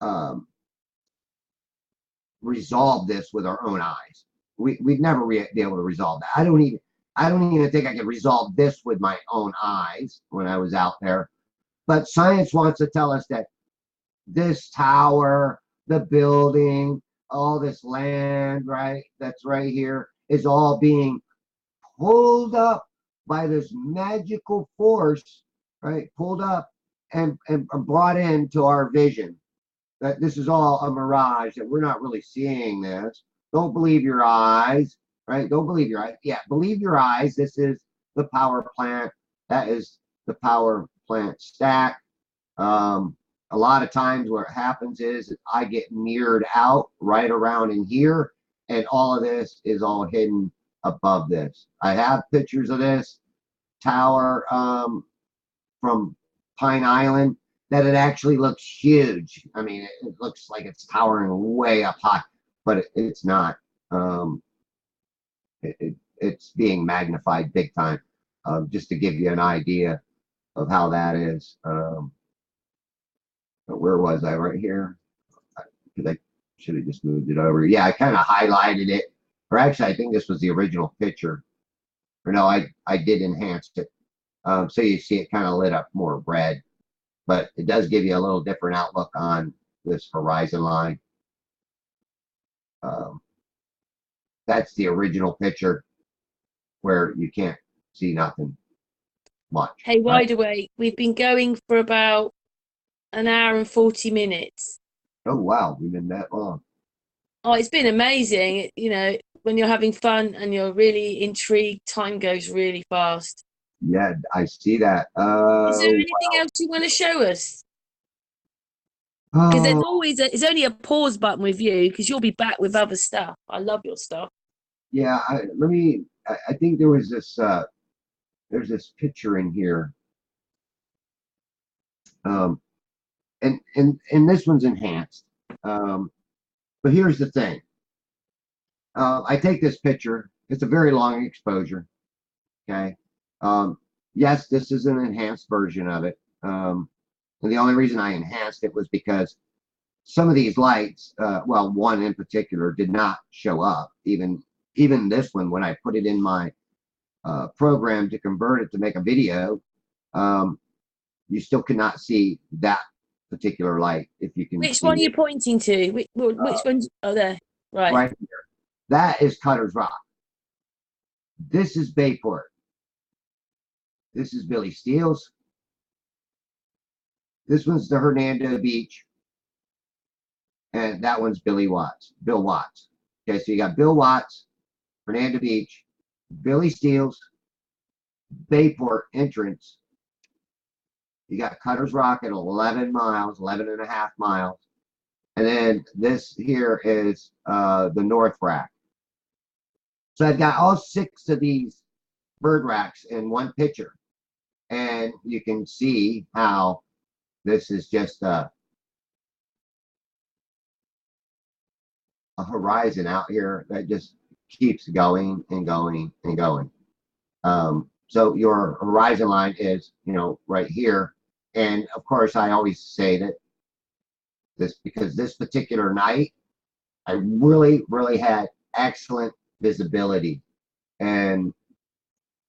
um, resolve this with our own eyes. We'd never be able to resolve that. I don't even think I could resolve this with my own eyes when I was out there. But science wants to tell us that this tower, the building, all this land, right, that's right here, is all being pulled up by this magical force, right, pulled up and brought into our vision. That this is all a mirage, that we're not really seeing this. Don't believe your eyes, right? Don't believe your eyes. Yeah, believe your eyes. This is the power plant. That is the power plant stack. A lot of times what happens is I get mirrored out right around in here, and all of this is all hidden above this. I have pictures of this tower from Pine Island that it actually looks huge. I mean, it looks like it's towering way up high, but it's not. It's being magnified big time, just to give you an idea of how that is. But where was I? Right here? Because I should have just moved it over. Yeah, I kind of highlighted it. Or actually, I think this was the original picture. Or no, I did enhance it. So you see it kind of lit up more red. But it does give you a little different outlook on this horizon line. That's the original picture where you can't see nothing much. Hey, Right? Wide Awake, we've been going for about an hour and 40 minutes. Oh, wow. We've been that long. Oh, it's been amazing. When you're having fun and you're really intrigued, time goes really fast. Yeah, I see that. Is there anything else you want to show us? Because there's Oh, always it's only a pause button with you because you'll be back with other stuff. I love your stuff. yeah. I think there was this, there's this picture in here. Um, and this one's enhanced. But here's the thing. I take this picture. It's a very long exposure. Okay. Yes, this is an enhanced version of it. And the only reason I enhanced it was because some of these lights, well, one in particular, did not show up. Even this one, when I put it in my program to convert it to make a video, you still cannot see that particular light. If you can Which see one are you it, pointing to? Which one's there? Right. right here, that is Cutter's Rock. This is Bayport. This is Billy Steele's. This one's the Hernando Beach, and that one's Bill Watts. Okay, so you got Bill Watts, Hernando Beach, Billy Steele's, Bayport entrance. You got Cutter's Rock at 11 miles, 11 and a half miles. And then this here is the North Rack. So I've got all 6 of these bird racks in one picture. And you can see how this is just a horizon out here that just keeps going and going and going. So your horizon line is, right here. And of course, I always say that because this particular night, I really, really had excellent visibility. And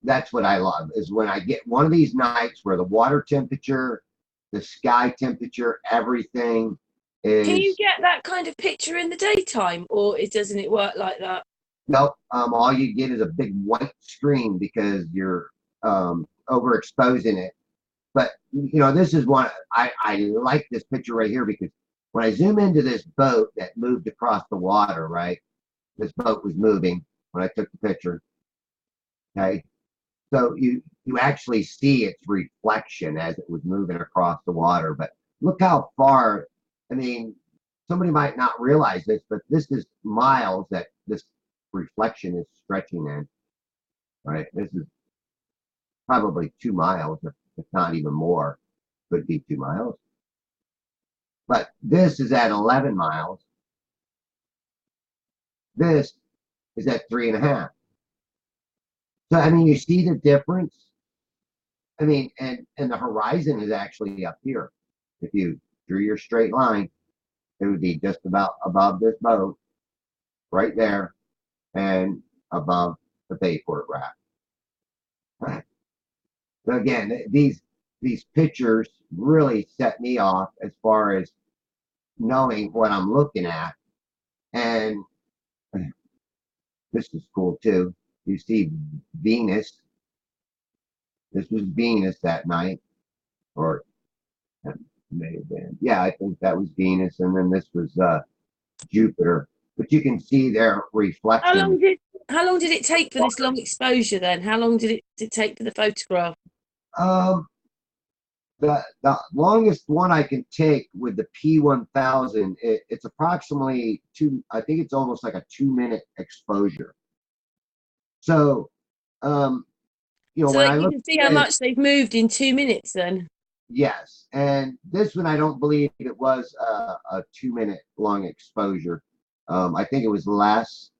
that's what I love, is when I get one of these nights where the water temperature, the sky temperature, everything Can you is, get that kind of picture in the daytime, or doesn't it work like that? nope, all you get is a big white screen because you're overexposing it. But this is one I like this picture right here, because when I zoom into this boat that moved across the water, right? This boat was moving when I took the picture. Okay. So you actually see its reflection as it was moving across the water. But look how far, I mean, somebody might not realize this, but this is miles that this reflection is stretching in. Right. This is probably 2 miles, if not even more. Could be 2 miles. But this is at 11 miles. This is at 3.5. So I mean, you see the difference. I mean, and the horizon is actually up here. If you drew your straight line, it would be just about above this boat, right there, and above the Bayport raft. Right. So again, these pictures really set me off as far as knowing what I'm looking at. And this is cool too. You see Venus. This was Venus that night, or that may have been. Yeah, I think that was Venus, and then this was Jupiter. But you can see their How long reflection. did how long did it take for this long exposure then? How long did it take for the photograph? Um, the longest one I can take with the P1000, it's approximately two. I think it's almost like a 2-minute exposure. So, So when that I you look can see at how this, much they've moved in 2 minutes then. yes, and this one I don't believe it was a 2-minute long exposure. I think it was less.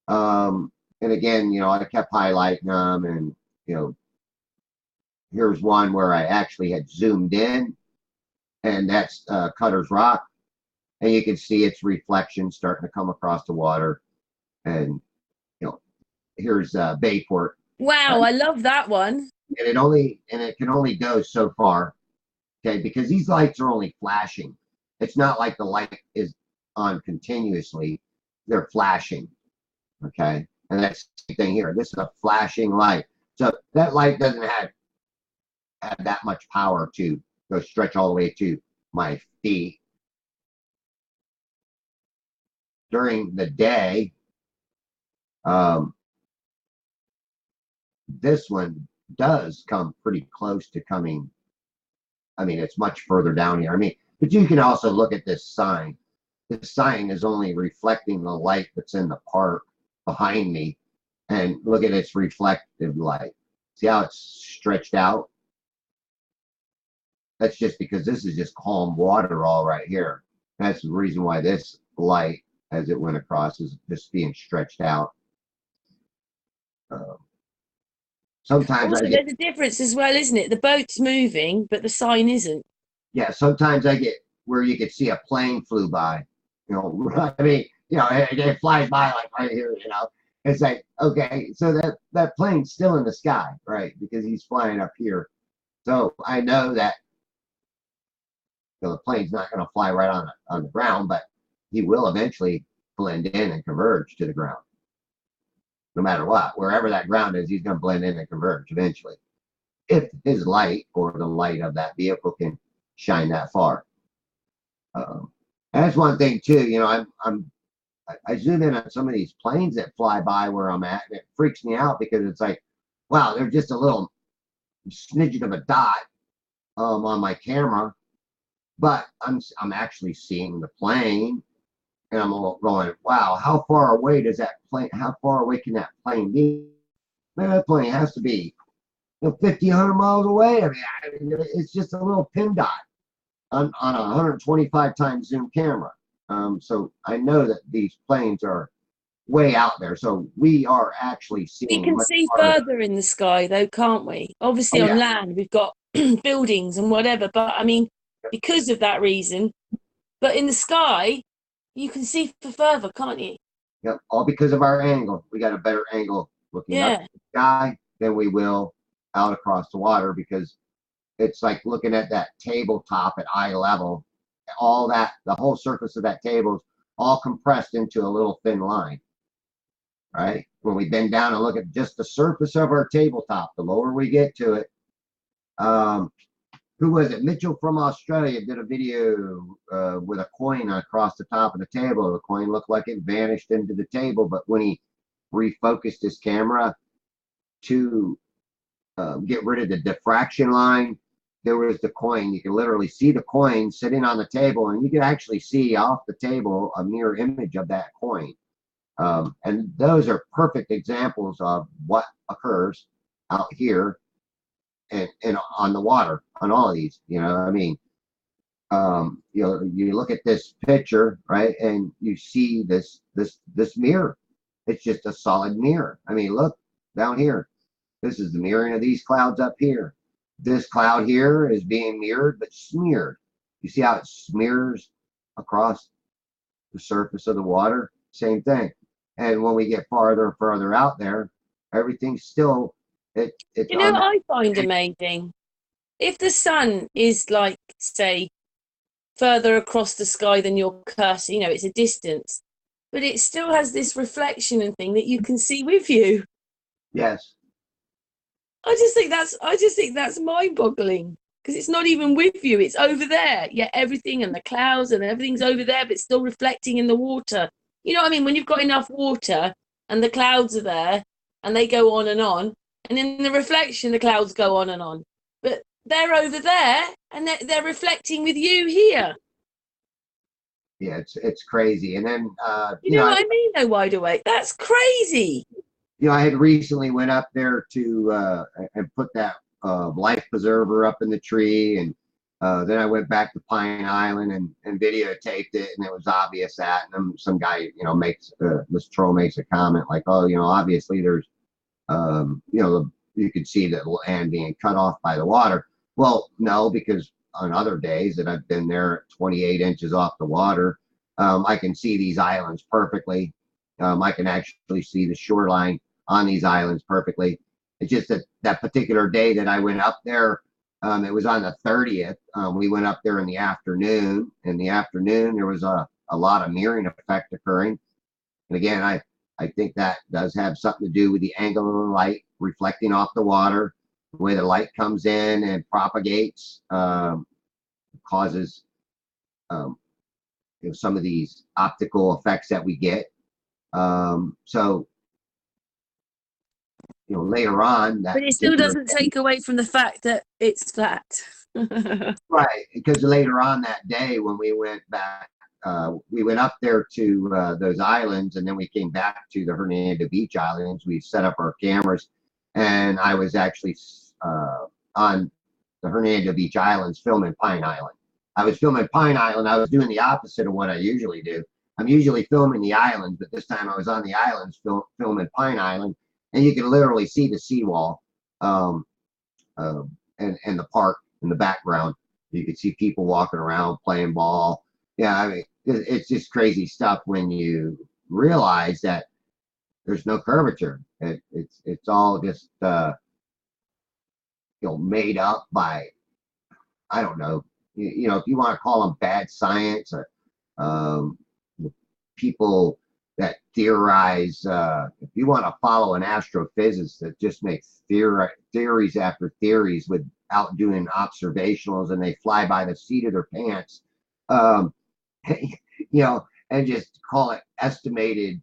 And again, I kept highlighting them, and you know, here's one where I actually had zoomed in, and that's Cutter's Rock, and you can see its reflection starting to come across the water. And here's Bayport, Wow, I love that one. and it can only go so far, okay, because these lights are only flashing. It's not like the light is on continuously; they're flashing, okay. And that's the same thing here. This is a flashing light, so that light doesn't have that much power to go stretch all the way to my feet. During the day, um, this one does come pretty close to coming. I mean, it's much further down here. I mean, but you can also look at this sign. This sign is only reflecting the light that's in the park behind me. And look at its reflective light. See how it's stretched out? That's just because this is just calm water all right here. That's the reason why this light, as it went across, is just being stretched out. Uh, sometimes I Also, get, there's a difference as well, isn't it? The boat's moving, but the sign isn't. yeah, sometimes I get where you could see a plane flew by. I mean, it flies by like right here. It's like, okay, so that plane's still in the sky, right? Because he's flying up here. So I know that the plane's not going to fly right on the ground, but he will eventually blend in and converge to the ground. No matter what, wherever that ground is, he's going to blend in and converge eventually, if his light or the light of that vehicle can shine that far. And that's one thing too. I zoom in on some of these planes that fly by where I'm at, and it freaks me out because it's like, wow, they're just a little smidgen of a dot on my camera, but I'm actually seeing the plane, and I'm going, wow, how far away does that plane? How far away can that plane be? Man, that plane has to be 50, 100 miles away. I mean, it's just a little pin dot on a 125 times zoom camera. So I know that these planes are way out there. So we are actually We seeing can much see farther. further in the sky, though, can't we? Obviously, Oh on yeah, land, we've got buildings and whatever, but I mean, because of that reason, but in the sky, you can see for further, can't you? yep. All because of our angle. We got a better angle looking up Yeah. at the sky than we will out across the water, because it's like looking at that tabletop at eye level. All that, the whole surface of that table is all compressed into a little thin line, right? When we bend down and look at just the surface of our tabletop, the lower we get to it. Who was it? Mitchell from Australia did a video with a coin across the top of the table. The coin looked like it vanished into the table, but when he refocused his camera to get rid of the diffraction line, there was the coin. You can literally see the coin sitting on the table, and you can actually see off the table a mirror image of that coin. And those are perfect examples of what occurs out here and on the water on all of these. I mean, you look at this picture, right, and you see this mirror. It's just a solid mirror. I mean, look down here. This is the mirroring of these clouds up here. This cloud here is being mirrored but smeared. You see how it smears across the surface of the water? Same thing. And when we get farther and further out there, everything's still it's You know on what that. I find amazing? If the sun is like, say, further across the sky than your cursor, you know, it's a distance, but it still has this reflection and thing that you can see with you. Yes. I just think that's mind-boggling because it's not even with you, it's over there. Yeah, everything and the clouds and everything's over there, but it's still reflecting in the water. You know what I mean? When you've got enough water and the clouds are there and they go on, and in the reflection, the clouds go on. But they're over there and they're reflecting with you here. Yeah, it's crazy. And then You know what I mean? Though, Wide Awake. That's crazy. I had recently went up there to and put that life preserver up in the tree, and then I went back to Pine Island and videotaped it, and it was obvious that. And then some guy, makes this troll makes a comment like, "Oh, obviously there's, you could see the land being cut off by the water." Well, no, because on other days that I've been there at 28 inches off the water, I can see these islands perfectly. I can actually see the shoreline on these islands perfectly. It's just that that particular day that I went up there, it was on the 30th. We went up there in the afternoon. In the afternoon, there was a lot of mirroring effect occurring. And again, I think that does have something to do with the angle of the light reflecting off the water, the way the light comes in and propagates, causes some of these optical effects that we get. So later on that But it still doesn't take away from the fact that it's flat. right, because later on that day when we went back, we went up there to those islands, and then we came back to the Hernando Beach Islands. We set up our cameras, and I was actually on the Hernando Beach Islands filming Pine Island. I was filming Pine Island. I was doing the opposite of what I usually do. I'm usually filming the islands, but this time I was on the islands filming Pine Island, and you can literally see the seawall, and the park in the background. You could see people walking around playing ball. Yeah, I mean, it's just crazy stuff when you realize that there's no curvature. It's all just made up by, I don't know, if you want to call them bad science, or um, people that theorize. If you want to follow an astrophysicist that just makes theories after theories without doing observationals, and they fly by the seat of their pants, um, and just call it estimated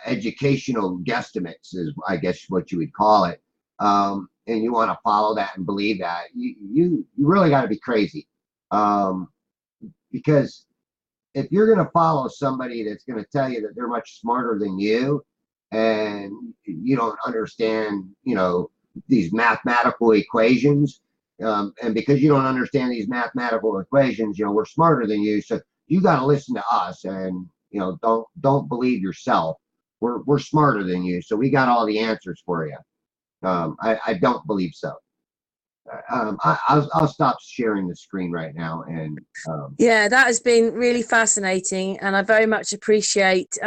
educational guesstimates is, I guess, what you would call it. And you want to follow that and believe that, you really got to be crazy, because if you're going to follow somebody that's going to tell you that they're much smarter than you, and you don't understand, these mathematical equations, and because you don't understand these mathematical equations, we're smarter than you, so you got to listen to us, and don't believe yourself. We're smarter than you, so we got all the answers for you. I don't believe so. I'll stop sharing the screen right now, and Yeah, that has been really fascinating, and I very much appreciate.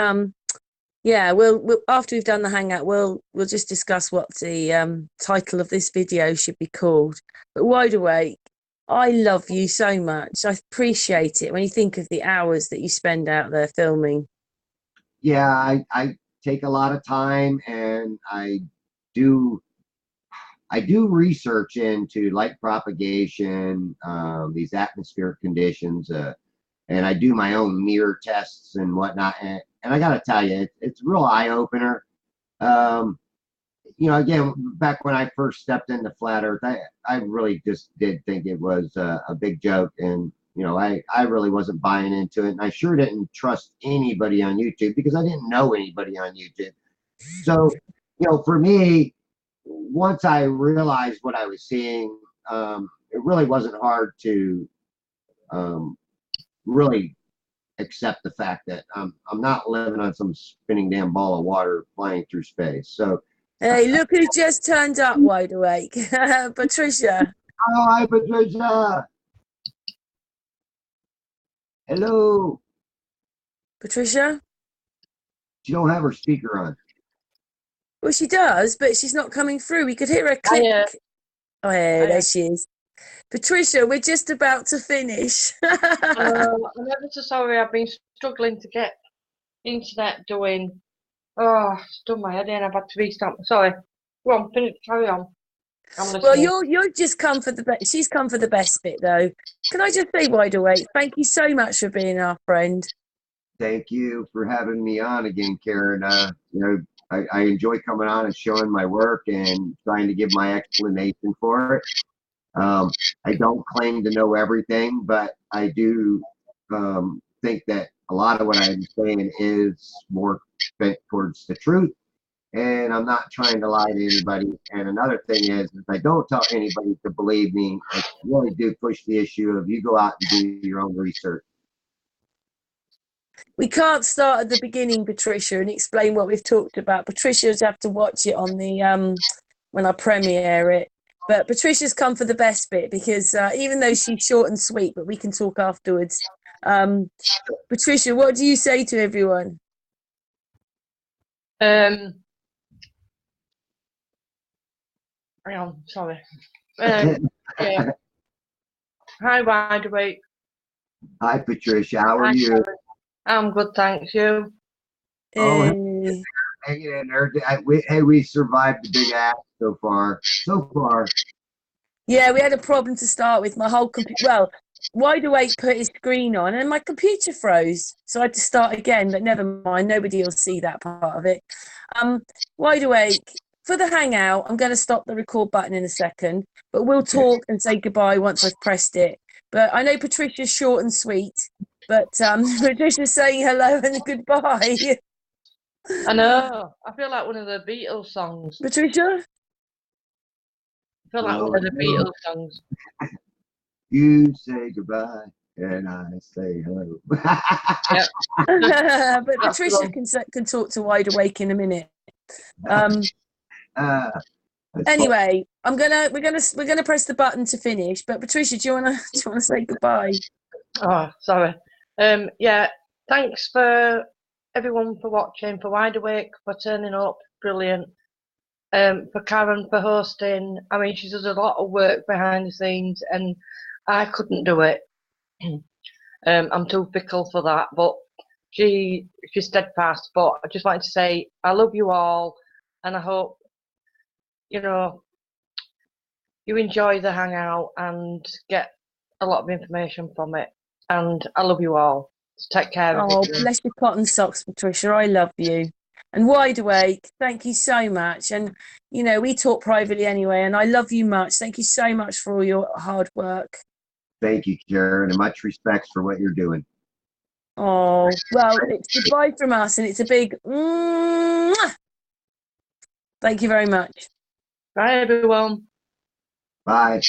Yeah, we'll after we've done the hangout, we'll just discuss what the title of this video should be called. But Wide Awake, I love you so much. I appreciate it when you think of the hours that you spend out there filming. yeah, I take a lot of time, and do I do research into light propagation, these atmospheric conditions, and I do my own mirror tests and whatnot. And I got to tell you, it's a real eye opener. Um, again, back when I first stepped into flat Earth, I really just did think it was a big joke, and I really wasn't buying into it, and I sure didn't trust anybody on YouTube because I didn't know anybody on YouTube. So, for me, once I realized what I was seeing, it really wasn't hard to really accept the fact that I'm not living on some spinning damn ball of water flying through space. So, Hey, look who just turned up, wide awake. Patricia. hi, Patricia. Hello. Patricia? She don't have her speaker on. Well, she does, but she's not coming through. We could hear her click. Oh, yeah, there she is. Patricia, we're just about to finish. I'm ever so sorry. I've been struggling to get internet doing. Oh, it's done my head in. I've had to restart. Sorry. Go on, finish. Carry on. I'm listening. Well, you're just come for the best. She's come for the best bit, though. Can I just say, wide awake? Thank you so much for being our friend. Thank you for having me on again, Karen. You know, I enjoy coming on and showing my work and trying to give my explanation for it. I don't claim to know everything, but I do think that a lot of what I'm saying is more bent towards the truth. And I'm not trying to lie to anybody. And another thing is, if I don't tell anybody to believe me, I really do push the issue of you go out and do your own research. We can't start at the beginning, Patricia, and explain what we've talked about. Patricia's have to watch it on the when I premiere it. But Patricia's come for the best bit because even though she's short and sweet, but we can talk afterwards. Patricia, what do you say to everyone? Hang on, sorry. Yeah. Hi, wide awake. Hi, Patricia. How are you? I'm good, thanks. You? Oh, hanging in there. We survived the big ass so far. So far. Yeah, we had a problem to start with. My whole computer, well, wide awake put his screen on and my computer froze. So I had to start again, but never mind. Nobody will see that part of it. Wide awake. For the hangout, I'm going to stop the record button in a second, but we'll talk and say goodbye once I've pressed it. But I know Patricia's short and sweet, but Patricia's saying hello and goodbye. I know. I feel like one of the Beatles songs. Patricia? I feel like one of the Beatles songs. You say goodbye and I say hello. But Patricia can talk to wide awake in a minute. Anyway, we're gonna press the button to finish. But Patricia, do you wanna say goodbye? Oh, sorry. Yeah. Thanks for everyone for watching, for wide awake, for turning up, brilliant. For Karen for hosting. I mean, she does a lot of work behind the scenes, and I couldn't do it. I'm too fickle for that, but she's steadfast. But I just wanted to say I love you all, and I hope you enjoy the hangout and get a lot of information from it. And I love you all. So take care. Oh, bless your cotton socks, Patricia. I love you. And wide awake, thank you so much. And we talk privately anyway, and I love you much. Thank you so much for all your hard work. Thank you, Karen, and much respect for what you're doing. Oh, well, it's goodbye from us, and it's a big mwah. Thank you very much. Bye, everyone. Bye.